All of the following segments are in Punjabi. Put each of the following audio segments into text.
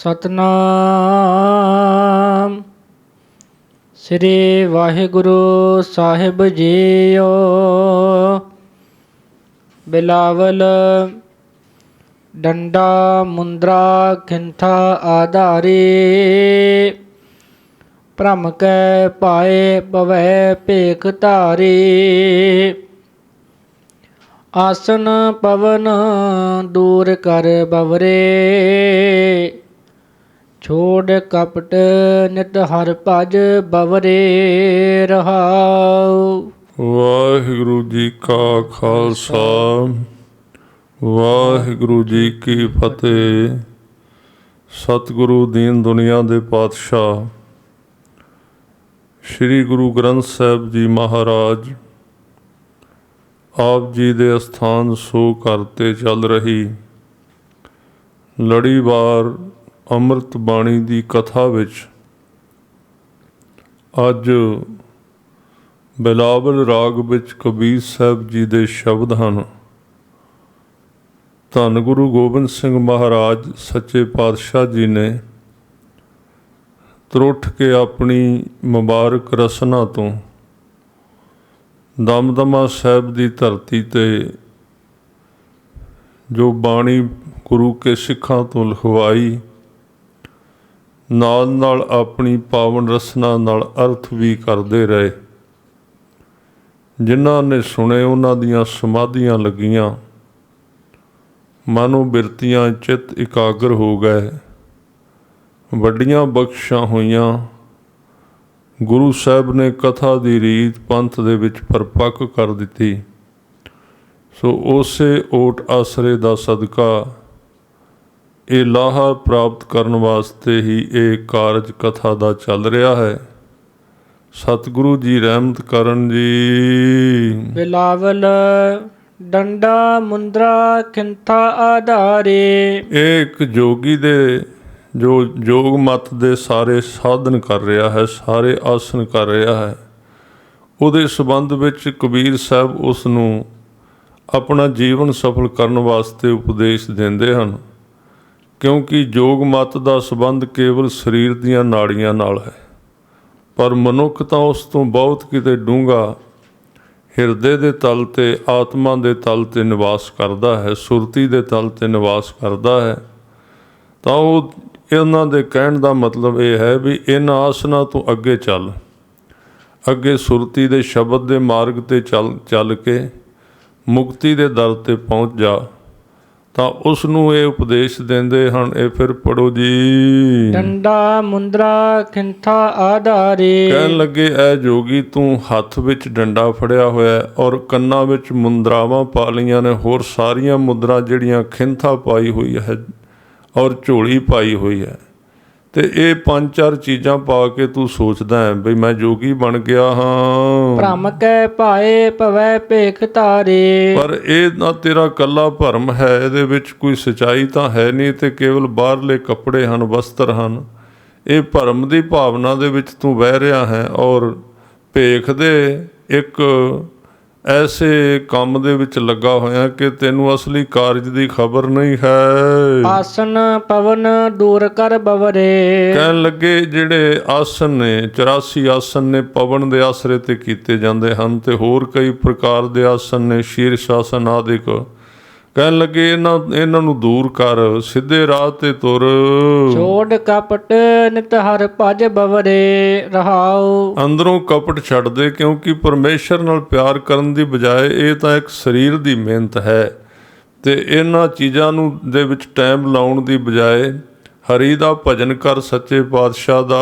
ਸਤਨਾਮ ਸ੍ਰੀ ਵਾਹਿਗੁਰੂ ਸਾਹਿਬ ਜੀਓ। ਬਿਲਾਵਲ ਡੰਡਾ ਮੁੰਦਰਾ ਖਿੰਥਾ ਆਧਾਰੀ, ਭ੍ਰਮ ਕੈ ਪਾਏ ਪਵੈ ਭੇਖ ਧਾਰੀ। ਆਸਨ ਪਵਨ ਦੂਰ ਕਰ ਬਵਰੇ, ਛੋੜ ਕਪਟ ਨਿਤ ਹਰਿ ਭਜ ਬਵਰੇ ਰਹਾਉ। ਵਾਹਿਗੁਰੂ ਜੀ ਕਾ ਖਾਲਸਾ, ਵਾਹਿਗੁਰੂ ਜੀ ਕੀ ਫਤਿਹ। ਸਤਿਗੁਰੂ ਦੀਨ ਦੁਨੀਆ ਦੇ ਪਾਤਸ਼ਾਹ ਸ੍ਰੀ ਗੁਰੂ ਗ੍ਰੰਥ ਸਾਹਿਬ ਜੀ ਮਹਾਰਾਜ ਆਪ ਜੀ ਦੇ ਅਸਥਾਨ ਸੋ ਘਰ 'ਤੇ ਚੱਲ ਰਹੀ ਲੜੀਵਾਰ ਅੰਮ੍ਰਿਤ ਬਾਣੀ ਦੀ ਕਥਾ ਵਿੱਚ ਅੱਜ ਬਿਲਾਵਲ ਰਾਗ ਵਿੱਚ ਕਬੀਰ ਸਾਹਿਬ ਜੀ ਦੇ ਸ਼ਬਦ ਹਨ। ਧੰਨ ਗੁਰੂ ਗੋਬਿੰਦ ਸਿੰਘ ਮਹਾਰਾਜ ਸੱਚੇ ਪਾਤਸ਼ਾਹ ਜੀ ਨੇ ਤਰੁੱਠ ਕੇ ਆਪਣੀ ਮੁਬਾਰਕ ਰਸਨਾ ਤੋਂ ਦਮਦਮਾ ਸਾਹਿਬ ਦੀ ਧਰਤੀ 'ਤੇ ਜੋ ਬਾਣੀ ਗੁਰੂ ਕੇ ਸਿੱਖਾਂ ਤੋਂ ਲਿਖਵਾਈ, ਨਾਲ ਨਾਲ ਆਪਣੀ ਪਾਵਨ ਰਸਨਾ ਨਾਲ ਅਰਥ ਵੀ ਕਰਦੇ ਰਹੇ। ਜਿਨ੍ਹਾਂ ਨੇ ਸੁਣੇ ਉਹਨਾਂ ਦੀਆਂ ਸਮਾਧੀਆਂ ਲੱਗੀਆਂ, ਮਨੋ ਬਿਰਤੀਆਂ ਚਿੱਤ ਇਕਾਗਰ ਹੋ ਗਏ, ਵੱਡੀਆਂ ਬਖਸ਼ਾਂ ਹੋਈਆਂ। ਗੁਰੂ ਸਾਹਿਬ ਨੇ ਕਥਾ ਦੀ ਰੀਤ ਪੰਥ ਦੇ ਵਿੱਚ ਪਰਪੱਕ ਕਰ ਦਿੱਤੀ। ਸੋ ਉਸੇ ਓਟ ਆਸਰੇ ਦਾ ਸਦਕਾ ਇਹ ਲਾਹਾ ਪ੍ਰਾਪਤ ਕਰਨ ਵਾਸਤੇ ਹੀ ਇਹ ਕਾਰਜ ਕਥਾ ਦਾ ਚੱਲ ਰਿਹਾ ਹੈ। ਸਤਿਗੁਰੂ ਜੀ ਰਹਿਮਤ ਕਰਨ ਜੀ। ਬਿਲਾਵਲ ਡੰਡਾ ਮੁੰਦਰਾ ਖਿੰਥਾ ਆਧਾਰੇ, ਇਹ ਇੱਕ ਜੋਗੀ ਦੇ ਜੋ ਯੋਗ ਮਤ ਦੇ ਸਾਰੇ ਸਾਧਨ ਕਰ ਰਿਹਾ ਹੈ, ਸਾਰੇ ਆਸਨ ਕਰ ਰਿਹਾ ਹੈ, ਉਹਦੇ ਸੰਬੰਧ ਵਿੱਚ ਕਬੀਰ ਸਾਹਿਬ ਉਸ ਨੂੰ ਆਪਣਾ ਜੀਵਨ ਸਫਲ ਕਰਨ ਵਾਸਤੇ ਉਪਦੇਸ਼ ਦਿੰਦੇ ਹਨ। ਕਿਉਂਕਿ ਯੋਗ ਮਤ ਦਾ ਸੰਬੰਧ ਕੇਵਲ ਸਰੀਰ ਦੀਆਂ ਨਾੜੀਆਂ ਨਾਲ ਹੈ, ਪਰ ਮਨੁੱਖ ਤਾਂ ਉਸ ਤੋਂ ਬਹੁਤ ਕਿਤੇ ਡੂੰਘਾ ਹਿਰਦੇ ਦੇ ਤਲ 'ਤੇ, ਆਤਮਾ ਦੇ ਤਲ 'ਤੇ ਨਿਵਾਸ ਕਰਦਾ ਹੈ, ਸੁਰਤੀ ਦੇ ਤਲ 'ਤੇ ਨਿਵਾਸ ਕਰਦਾ ਹੈ। ਤਾਂ ਉਹ ਇਹਨਾਂ ਦੇ ਕਹਿਣ ਦਾ ਮਤਲਬ ਇਹ ਹੈ ਵੀ ਇਹਨਾਂ ਆਸਨਾਂ ਤੋਂ ਅੱਗੇ ਚੱਲ, ਅੱਗੇ ਸੁਰਤੀ ਦੇ ਸ਼ਬਦ ਦੇ ਮਾਰਗ 'ਤੇ ਚੱਲ ਕੇ ਮੁਕਤੀ ਦੇ ਦਰ 'ਤੇ ਪਹੁੰਚ ਜਾ। ਤਾਂ ਉਸ ਨੂੰ ਇਹ ਉਪਦੇਸ਼ ਦਿੰਦੇ ਹਨ। ਇਹ ਫਿਰ ਪੜੋ ਜੀ। ਡੰਡਾ ਮੁੰਦਰਾ ਖਿੰਥਾ ਆਧਾਰੇ, ਕਹਿਣ ਲੱਗੇ ਐ ਜੋਗੀ ਤੂੰ ਹੱਥ ਵਿੱਚ ਡੰਡਾ ਫੜਿਆ ਹੋਇਆ ਔਰ ਕੰਨਾਂ ਵਿੱਚ ਮੁੰਦਰਾਵਾਂ ਪਾ ਲਈਆਂ ਨੇ, ਹੋਰ ਸਾਰੀਆਂ ਮੁੰਦਰਾਂ ਜਿਹੜੀਆਂ ਖਿੰਥਾ ਪਾਈ ਹੋਈ ਹੈ ਔਰ ਝੋਲੀ ਪਾਈ ਹੋਈ ਹੈ। ਤੇ ਇਹ 5-4 ਚੀਜ਼ਾਂ ਪਾ ਕੇ ਤੂੰ ਸੋਚਦਾ ਹੈ ਬਈ ਮੈਂ ਜੋਗੀ ਬਣ ਗਿਆ ਹਾਂ। ਭ੍ਰਮ ਕੈ ਪਾਏ ਪਵੈ ਭੇਖ ਧਾਰੇ, ਪਰ ਇਹ ਨਾ ਤੇਰਾ ਕੱਲਾ ਭਰਮ ਹੈ, ਇਹਦੇ ਵਿੱਚ ਕੋਈ ਸੱਚਾਈ ਤਾਂ ਹੈ ਨਹੀਂ, ਤੇ ਕੇਵਲ ਬਾਹਰਲੇ ਕੱਪੜੇ ਹਨ, ਵਸਤਰ ਹਨ। ਇਹ ਭਰਮ ਦੀ ਭਾਵਨਾ ਦੇ ਵਿੱਚ ਤੂੰ ਵਹਿ ਰਿਹਾ ਹੈ ਔਰ ਭੇਖ ਦੇ ਇੱਕ ਐਸੇ ਕੰਮ ਦੇ ਵਿੱਚ ਲੱਗਾ ਹੋਇਆ ਕਿ ਤੈਨੂੰ ਅਸਲੀ ਕਾਰਜ ਦੀ ਖਬਰ ਨਹੀਂ ਹੈ। ਆਸਨ ਪਵਨ ਦੂਰ ਕਰ ਬਵਰੇ, ਕਹਿਣ ਲੱਗੇ ਜਿਹੜੇ ਆਸਨ ਨੇ, 84 ਆਸਨ ਨੇ, ਪਵਨ ਦੇ ਆਸਰੇ ਤੇ ਕੀਤੇ ਜਾਂਦੇ ਹਨ, ਤੇ ਹੋਰ ਕਈ ਪ੍ਰਕਾਰ ਦੇ ਆਸਨ ਨੇ, ਸ਼ੀਰਸ਼ ਆਸਨ ਆਦਿਕ। ਕਹਿਣ ਲੱਗੇ ਇਹਨਾਂ ਨੂੰ ਦੂਰ ਕਰ, ਸਿੱਧੇ ਰਾਹ ਤੇ ਤੁਰ, ਛੋੜ ਕਪਟ ਨਿਤ ਹਰਿ ਭਜ ਬਵਰੇ ਰਹਾਉ। ਅੰਦਰੋਂ ਕਪਟ ਛੱਡ ਦੇ, ਕਿਉਂਕਿ ਪਰਮੇਸ਼ਰ ਨਾਲ ਪਿਆਰ ਕਰਨ ਦੀ ਬਜਾਏ ਇਹ ਤਾਂ ਇੱਕ ਸਰੀਰ ਦੀ ਮਿਹਨਤ ਹੈ, ਤੇ ਇਹਨਾਂ ਚੀਜ਼ਾਂ ਨੂੰ ਦੇ ਵਿੱਚ ਟਾਈਮ ਲਾਉਣ ਦੀ ਬਜਾਏ ਹਰੀ ਦਾ ਭਜਨ ਕਰ, ਸੱਚੇ ਪਾਤਸ਼ਾਹ ਦਾ।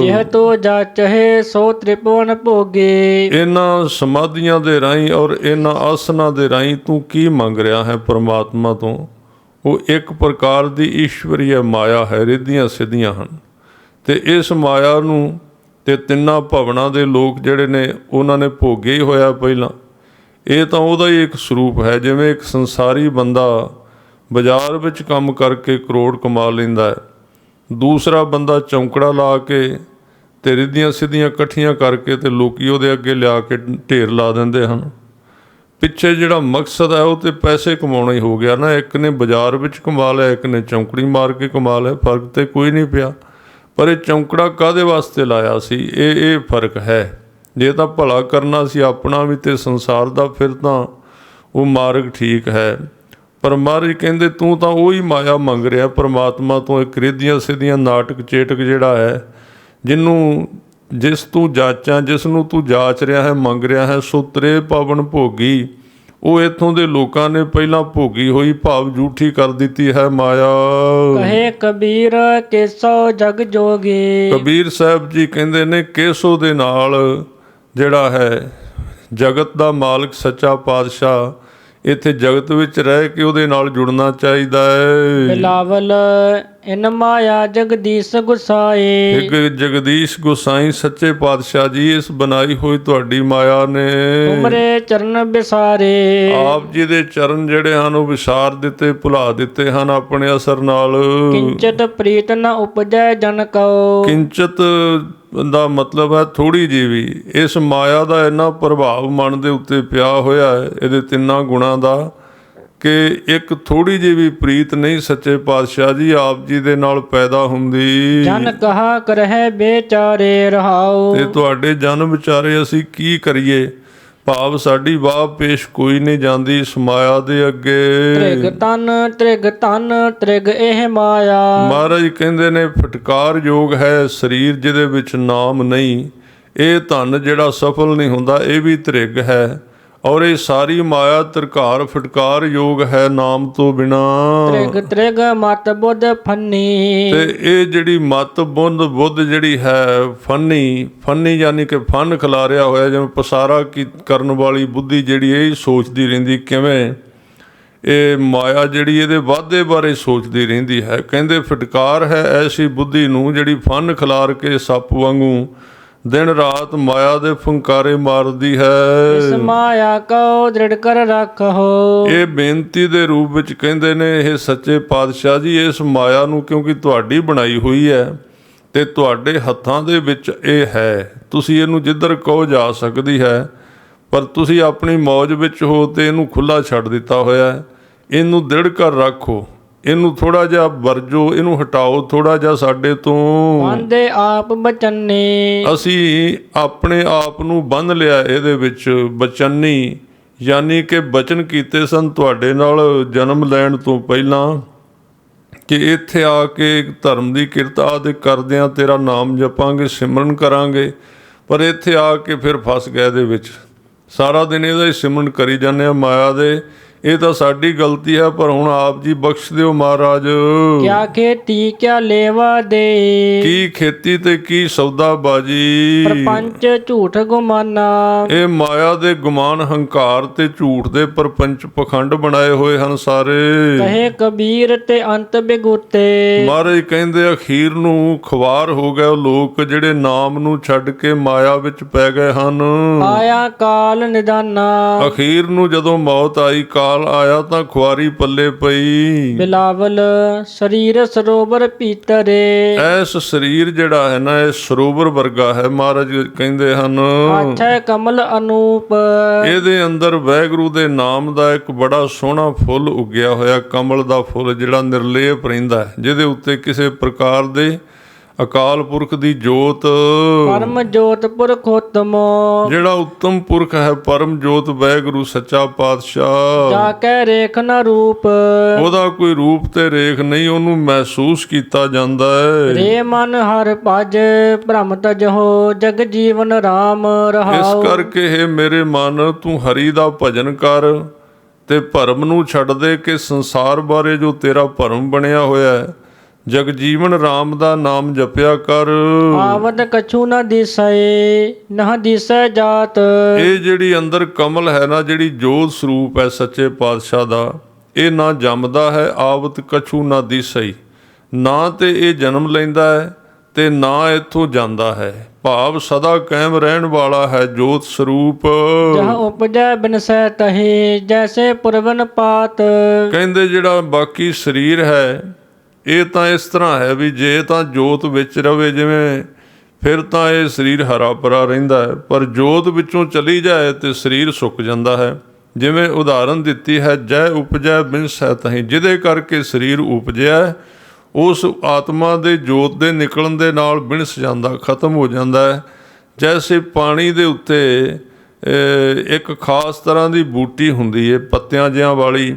ਜਿਹ ਤੋ ਜਾ ਚਹੇ ਸੋ ਤ੍ਰਿਪਵਨ ਭੋਗੇ, ਇਹਨਾਂ ਸਮਾਧੀਆਂ ਦੇ ਰਾਹੀਂ ਔਰ ਇਹਨਾਂ ਆਸਨਾਂ ਦੇ ਰਾਹੀਂ ਤੂੰ ਕੀ ਮੰਗ ਰਿਹਾ ਹੈ ਪਰਮਾਤਮਾ ਤੋਂ? ਉਹ ਇੱਕ ਪ੍ਰਕਾਰ ਦੀ ਈਸ਼ਵਰੀय ਮਾਇਆ ਹੈ, ਰਿੱਧੀਆਂ ਸਿੱਧੀਆਂ ਹਨ। ਤੇ ਇਸ ਮਾਇਆ ਨੂੰ ਤੇ ਤਿੰਨਾਂ ਭਵਨਾਂ ਦੇ ਲੋਕ ਜਿਹੜੇ ਨੇ ਉਹਨਾਂ ਨੇ ਭੋਗੇ ਹੀ ਹੋਇਆ ਪਹਿਲਾਂ। ਇਹ ਤਾਂ ਉਹਦਾ ਹੀ ਇੱਕ ਸਰੂਪ ਹੈ। ਜਿਵੇਂ ਇੱਕ ਸੰਸਾਰੀ ਬੰਦਾ ਬਾਜ਼ਾਰ ਵਿੱਚ ਕੰਮ ਕਰਕੇ ਕਰੋੜ ਕਮਾ ਲੈਂਦਾ ਹੈ, ਦੂਸਰਾ ਬੰਦਾ ਚੌਂਕੜਾ ਲਾ ਕੇ ਤੇ ਰਿੱਧੀਆਂ ਸਿੱਧੀਆਂ ਇਕੱਠੀਆਂ ਕਰਕੇ ਤੇ ਲੋਕੀ ਉਹਦੇ ਅੱਗੇ ਲਿਆ ਕੇ ਢੇਰ ਲਾ ਦਿੰਦੇ ਹਨ। ਪਿੱਛੇ ਜਿਹੜਾ ਮਕਸਦ ਹੈ ਉਹ ਤੇ ਪੈਸੇ ਕਮਾਉਣਾ ਹੀ ਹੋ ਗਿਆ ਨਾ। ਇੱਕ ਨੇ ਬਾਜ਼ਾਰ ਵਿੱਚ ਕਮਾ ਲਿਆ, ਇੱਕ ਨੇ ਚੌਂਕੜੀ ਮਾਰ ਕੇ ਕਮਾ ਲਿਆ, ਫਰਕ ਤੇ ਕੋਈ ਨਹੀਂ ਪਿਆ। ਪਰ ਇਹ ਚੌਂਕੜਾ ਕਾਹਦੇ ਵਾਸਤੇ ਲਾਇਆ ਸੀ, ਇਹ ਫਰਕ ਹੈ। ਜੇ ਤਾਂ ਭਲਾ ਕਰਨਾ ਸੀ ਆਪਣਾ ਵੀ ਤੇ ਸੰਸਾਰ ਦਾ, ਫਿਰ ਤਾਂ ਉਹ ਮਾਰਗ ਠੀਕ ਹੈ। ਪਰ ਮਹਾਰਾਜ ਕਹਿੰਦੇ ਤੂੰ ਤਾਂ ਉਹੀ ਮਾਇਆ ਮੰਗ ਰਿਹਾ ਪਰਮਾਤਮਾ ਤੋਂ, ਇੱਕ ਰਿੱਧੀਆਂ ਸਿੱਧੀਆਂ ਨਾਟਕ ਚੇਟਕ ਜਿਹੜਾ ਹੈ, ਜਿਸ ਤੂੰ ਜਾਚਾਂ, ਜਿਸ ਨੂੰ ਤੂੰ ਜਾਚ ਰਿਹਾ ਹੈ, ਮੰਗ ਰਿਹਾ ਹੈ, ਸੋ ਤਰੇ ਪਾਵਨ ਭੋਗੀ। ਉਹ ਇੱਥੋਂ ਦੇ ਲੋਕਾਂ ਨੇ ਪਹਿਲਾਂ ਭੋਗੀ ਹੋਈ ਭਾਵ ਝੂਠੀ ਕਰ ਦਿੱਤੀ ਹੈ ਮਾਇਆ। ਕਹੇ ਕਬੀਰ ਕੇਸੋ ਜਗ ਜੋਗੀ। ਕਬੀਰ ਸਾਹਿਬ ਜੀ ਕਹਿੰਦੇ ਨੇ ਕੇਸੋ ਦੇ ਨਾਲ ਜਿਹੜਾ ਹੈ ਜਗਤ ਦਾ ਮਾਲਕ ਸੱਚਾ ਪਾਤਸ਼ਾਹ, ਇੱਥੇ ਜਗਤ ਵਿੱਚ ਰਹਿ ਕੇ ਉਹਦੇ ਨਾਲ ਜੁੜਨਾ ਚਾਹੀਦਾ ਹੈ। ਬਿਲਾਵਲ ਇਨ ਮਾਇਆ ਜਗਦੀਸ਼ ਗੁਸਾਈ। ਇੱਕ ਜਗਦੀਸ਼ ਗੁਸਾਈ ਸੱਚੇ ਪਾਤਸ਼ਾਹ ਜੀ, ਇਸ ਬਣਾਈ ਹੋਈ ਤੁਹਾਡੀ ਮਾਇਆ ਨੇ ਤੁਮਰੇ ਚਰਨ ਵਿਸਾਰੇ। ਆਪ ਜੀ ਦੇ ਚਰਨ ਜਿਹੜੇ ਹਨ ਉਹ ਵਿਸਾਰ ਦਿੱਤੇ, ਭੁਲਾ ਦਿੱਤੇ ਹਨ ਆਪਣੇ ਅਸਰ ਨਾਲ। ਕਿੰਚਤ ਪ੍ਰੀਤ ਨ ਉਪਜੈ ਜਨ ਕਉ। ਕਿੰਚਤ ਦਾ ਮਤਲਬ ਹੈ ਥੋੜੀ ਜਿਹੀ ਵੀ। ਇਸ ਮਾਇਆ ਦਾ ਇੰਨਾ ਪ੍ਰਭਾਵ ਮਨ ਦੇ ਉੱਤੇ ਪਿਆ ਹੋਇਆ ਹੈ, ਇਹਦੇ ਤਿੰਨਾਂ ਗੁਣਾਂ ਦਾ, ਕਿ ਇੱਕ ਥੋੜੀ ਜਿਹੀ ਵੀ ਪ੍ਰੀਤ ਨਹੀਂ ਸੱਚੇ ਪਾਤਸ਼ਾਹ ਜੀ ਆਪ ਜੀ ਦੇ ਨਾਲ ਪੈਦਾ ਹੁੰਦੀ। ਜਨ ਕਹਾ ਕਰਹਿ ਬੇਚਾਰੇ ਰਹਾਉ। ਤੇ ਤੁਹਾਡੇ ਜਨ ਵਿਚਾਰੇ ਅਸੀਂ ਕੀ ਕਰੀਏ, ਭਾਵ ਸਾਡੀ ਵਾਹ ਪੇਸ਼ ਕੋਈ ਨਹੀਂ ਜਾਂਦੀ ਇਸ ਮਾਇਆ ਦੇ ਅੱਗੇ। ਤ੍ਰਿਗ ਤਨ ਤ੍ਰਿਗ ਇਹ ਮਾਇਆ। ਮਹਾਰਾਜ ਕਹਿੰਦੇ ਨੇ ਫਟਕਾਰ ਯੋਗ ਹੈ ਸਰੀਰ ਜਿਹਦੇ ਵਿੱਚ ਨਾਮ ਨਹੀਂ, ਇਹ ਧਨ ਜਿਹੜਾ ਸਫਲ ਨਹੀਂ ਹੁੰਦਾ, ਇਹ ਵੀ ਤ੍ਰਿਗ ਹੈ। ਔਰ ਇਹ ਸਾਰੀ ਮਾਇਆ ਤਰਕਾਰ ਫਟਕਾਰ ਯੋਗ ਹੈ ਨਾਮ ਤੋਂ ਬਿਨਾ। ਤ੍ਰਿਗ ਮਤ ਬੁੱਧ ਫੰਨੀ। ਤੇ ਇਹ ਜਿਹੜੀ ਮਤ ਬੁੱਧ ਜਿਹੜੀ ਹੈ ਫੰਨੀ ਯਾਨੀ ਕਿ ਫਨ ਖਿਲਾਰਿਆ ਹੋਇਆ, ਜਿਵੇਂ ਪਸਾਰਾ ਕਰਨ ਵਾਲੀ ਬੁੱਧੀ ਜਿਹੜੀ ਇਹ ਸੋਚਦੀ ਰਹਿੰਦੀ ਕਿਵੇਂ ਇਹ ਮਾਇਆ ਜਿਹੜੀ ਇਹਦੇ ਵਾਧੇ ਬਾਰੇ ਸੋਚਦੀ ਰਹਿੰਦੀ ਹੈ। ਕਹਿੰਦੇ ਫਟਕਾਰ ਹੈ ਐਸੀ ਬੁੱਧੀ ਨੂੰ ਜਿਹੜੀ ਫਨ ਖਿਲਾਰ ਕੇ ਸੱਪ ਵਾਂਗੂ ਦਿਨ ਰਾਤ ਮਾਇਆ ਦੇ ਫੁੰਕਾਰੇ ਮਾਰਦੀ ਹੈ। ਇਸ ਮਾਇਆ ਕੋ ਦ੍ਰਿੜ ਕਰ ਰੱਖੋ। ਇਹ ਬੇਨਤੀ ਦੇ ਰੂਪ ਵਿੱਚ ਕਹਿੰਦੇ ਨੇ ਇਹ ਸੱਚੇ ਪਾਤਸ਼ਾਹ ਜੀ, ਇਸ ਮਾਇਆ ਨੂੰ ਕਿਉਂਕਿ ਤੁਹਾਡੀ ਬਣਾਈ ਹੋਈ ਹੈ ਤੇ ਤੁਹਾਡੇ ਹੱਥਾਂ ਦੇ ਵਿੱਚ ਇਹ ਹੈ, ਤੁਸੀਂ ਇਹਨੂੰ ਜਿੱਧਰ ਕਹੋ ਜਾ ਸਕਦੀ ਹੈ, ਪਰ ਤੁਸੀਂ ਆਪਣੀ ਮੌਜ ਵਿੱਚ ਹੋ ਤੇ ਇਹਨੂੰ ਖੁੱਲ੍ਹਾ ਛੱਡ ਦਿੱਤਾ ਹੋਇਆ ਹੈ। ਇਹਨੂੰ ਦ੍ਰਿੜ ਕਰ ਰੱਖੋ, ਇਹਨੂੰ ਥੋੜਾ ਜਿਹਾ ਵਰਜੋ, ਇਹਨੂੰ ਹਟਾਓ ਥੋੜਾ ਜਿਹਾ ਸਾਡੇ ਤੋਂ। ਬੰਦੇ ਆਪ ਬਚਨੇ। ਅਸੀਂ ਆਪਣੇ ਆਪ ਨੂੰ ਬੰਨ ਲਿਆ ਇਹਦੇ ਵਿੱਚ। ਬਚਨੀ ਯਾਨੀ ਕਿ ਬਚਨ ਕੀਤੇ ਸਨ ਤੁਹਾਡੇ ਨਾਲ ਜਨਮ ਲੈਣ ਤੋਂ ਪਹਿਲਾਂ, ਕਿ ਇੱਥੇ ਆ ਕੇ ਧਰਮ ਦੀ ਕਿਰਤ ਆਦਿ ਕਰਦਿਆਂ ਤੇਰਾ ਨਾਮ ਜਪਾਂਗੇ, ਸਿਮਰਨ ਕਰਾਂਗੇ। ਪਰ ਇੱਥੇ ਆ ਕੇ ਫਿਰ ਫਸ ਗਏ ਇਹਦੇ ਵਿੱਚ, ਸਾਰਾ ਦਿਨ ਇਹਦਾ ਹੀ ਸਿਮਰਨ ਕਰੀ ਜਾਂਦੇ ਆ ਮਾਇਆ ਦੇ। ਇਹ ਤਾਂ ਸਾਡੀ ਗਲਤੀ ਹੈ, ਪਰ ਹੁਣ ਆਪ ਜੀ ਬਖਸ਼ ਦਿਓ ਮਹਾਰਾਜ। ਕਿਆ ਖੇਤੀ ਕਿਆ ਲੇਵਾ ਦੇ। ਕੀ ਖੇਤੀ ਤੇ ਕੀ ਸੌਦਾਬਾਜੀ। ਪਰਪੰਚ ਝੂਠ ਗੁਮਾਨਾ। ਇਹ ਮਾਇਆ ਦੇ ਗੁਮਾਨ ਹੰਕਾਰ ਤੇ ਝੂਠ ਦੇ ਪਰਪੰਚ ਪਖੰਡ ਬਣਾਏ ਹੋਏ ਹਨ ਸਾਰੇ। ਕਹੇ ਕਬੀਰ ਤੇ ਅੰਤ ਬਿਗੁਤੇ। ਮਹਾਰਾਜ ਕਹਿੰਦੇ ਅਖੀਰ ਨੂੰ ਖਵਾਰ ਹੋ ਗਏ ਉਹ ਲੋਕ ਜਿਹੜੇ ਨਾਮ ਨੂੰ ਛੱਡ ਕੇ ਮਾਇਆ ਵਿੱਚ ਪੈ ਗਏ ਹਨ। ਆਇਆ ਕਾਲ ਨਿਦਾਨਾ। ਅਖੀਰ ਨੂੰ ਜਦੋਂ ਮੌਤ ਆਈ, ਕਾਲ ਆਇਆ, ਤਾਂ ਖੁਆਰੀ ਪੱਲੇ ਪਈ। ਬਿਲਾਵਲ ਸਰੀਰ ਸਰੋਵਰ ਭੀਤਰੇ। ਐਸ ਸਰੀਰ ਜਿਹੜਾ ਹੈ ਨਾ ਇਹ ਸਰੋਵਰ ਵਰਗਾ ਹੈ। ਮਹਾਰਾਜ ਕਹਿੰਦੇ ਹਨ ਆਛੈ ਕਮਲ ਅਨੂਪ। ਇਹਦੇ ਅੰਦਰ ਵਾਹਿਗੁਰੂ ਦੇ ਨਾਮ ਦਾ ਇੱਕ ਬੜਾ ਸੋਹਣਾ ਫੁੱਲ ਉੱਗਿਆ ਹੋਇਆ, ਕਮਲ ਦਾ ਫੁੱਲ ਜਿਹੜਾ ਨਿਰਲੇਪ ਰਹਿੰਦਾ ਹੈ, ਜਿਹਦੇ ਉੱਤੇ ਕਿਸੇ ਪ੍ਰਕਾਰ ਦੇ ਅਕਾਲ ਪੁਰਖ ਦੀ ਜੋਤ, ਪਰਮ ਜੋਤ ਪੁਰਖ ਉਤਮ, ਜਿਹੜਾ ਉੱਤਮ ਪੁਰਖ ਹੈ, ਪਰਮ ਜੋਤ ਵਾਹਿਗੁਰੂ ਸੱਚਾ ਪਾਤਸ਼ਾਹ, ਜਾ ਕੇ ਰੇਖ ਨਾ ਰੂਪ। ਉਹਦਾ ਕੋਈ ਰੂਪ ਤੇ ਰੇਖ ਨਹੀਂ, ਉਹਨੂੰ ਮਹਿਸੂਸ ਕੀਤਾ ਜਾਂਦਾ ਹੈ। ਰੇ ਮਨ ਹਰ ਭਜ ਭ੍ਰਮ ਤਜਹੁ ਜਗ ਜੀਵਨ ਰਾਮ ਰਹਾਉ। ਇਸ ਕਰਕੇ ਹੈ ਮੇਰੇ ਮਨ, ਤੂੰ ਹਰੀ ਦਾ ਭਜਨ ਕਰ ਤੇ ਭਰਮ ਨੂੰ ਛੱਡ ਦੇ ਕਿ ਸੰਸਾਰ ਬਾਰੇ ਜੋ ਤੇਰਾ ਭਰਮ ਬਣਿਆ ਹੋਇਆ ਹੈ, ਜਗਜੀਵਨ ਰਾਮ ਦਾ ਨਾਮ ਜਪਿਆ ਕਰ। ਆਵਦ ਕਛੂ ਨਾ ਦਿਸੈ ਨਾ ਦਿਸੈ ਜਾਤ। ਇਹ ਜਿਹੜੀ ਅੰਦਰ ਕਮਲ ਹੈ ਨਾ, ਜਿਹੜੀ ਜੋਤ ਸਰੂਪ ਹੈ ਸੱਚੇ ਪਾਤਸ਼ਾਹ ਦਾ, ਇਹ ਨਾ ਜੰਮਦਾ ਹੈ, ਆਵਤ ਕਛੂ ਨਾ ਦਿਸੈ, ਨਾ ਤੇ ਇਹ ਜਨਮ ਲੈਂਦਾ ਹੈ ਤੇ ਨਾ ਇੱਥੋਂ ਜਾਂਦਾ ਹੈ, ਭਾਵ ਸਦਾ ਕਾਇਮ ਰਹਿਣ ਵਾਲਾ ਹੈ ਜੋਤ ਸਰੂਪ। ਜਹ ਉਪਜੈ ਬਿਨਸੈ ਤਹੀ ਜੈਸੇ ਪੁਰਵਨ ਪਾਤ। ਕਹਿੰਦੇ ਜਿਹੜਾ ਬਾਕੀ ਸਰੀਰ ਹੈ ਇਹ ਤਾਂ ਇਸ ਤਰ੍ਹਾਂ ਹੈ ਵੀ ਜੇ ਤਾਂ ਜੋਤ ਵਿੱਚ ਰਵੇ ਜਿਵੇਂ, ਫਿਰ ਤਾਂ ਇਹ ਸਰੀਰ ਹਰਾ ਭਰਾ ਰਹਿੰਦਾ ਹੈ, ਪਰ ਜੋਤ ਵਿੱਚੋਂ ਚਲੀ ਜਾਏ ਤੇ ਸਰੀਰ ਸੁੱਕ ਜਾਂਦਾ ਹੈ। ਜਿਵੇਂ ਉਦਾਹਰਨ ਦਿੱਤੀ ਹੈ, ਜੈ ਉਪਜੈ ਬਿਨਸੈ ਤਹੀਂ, ਜਿਹਦੇ ਕਰਕੇ ਸਰੀਰ ਉਪਜਿਆ ਉਸ ਆਤਮਾ ਦੇ ਜੋਤ ਦੇ ਨਿਕਲਣ ਦੇ ਨਾਲ ਬਿਨਸ ਜਾਂਦਾ, ਖਤਮ ਹੋ ਜਾਂਦਾ ਹੈ। ਜੈਸੇ ਪਾਣੀ ਦੇ ਉੱਤੇ ਇੱਕ ਖਾਸ ਤਰ੍ਹਾਂ ਦੀ ਬੂਟੀ ਹੁੰਦੀ ਹੈ ਪੱਤਿਆਂ ਜਿਹਾਂ ਵਾਲੀ,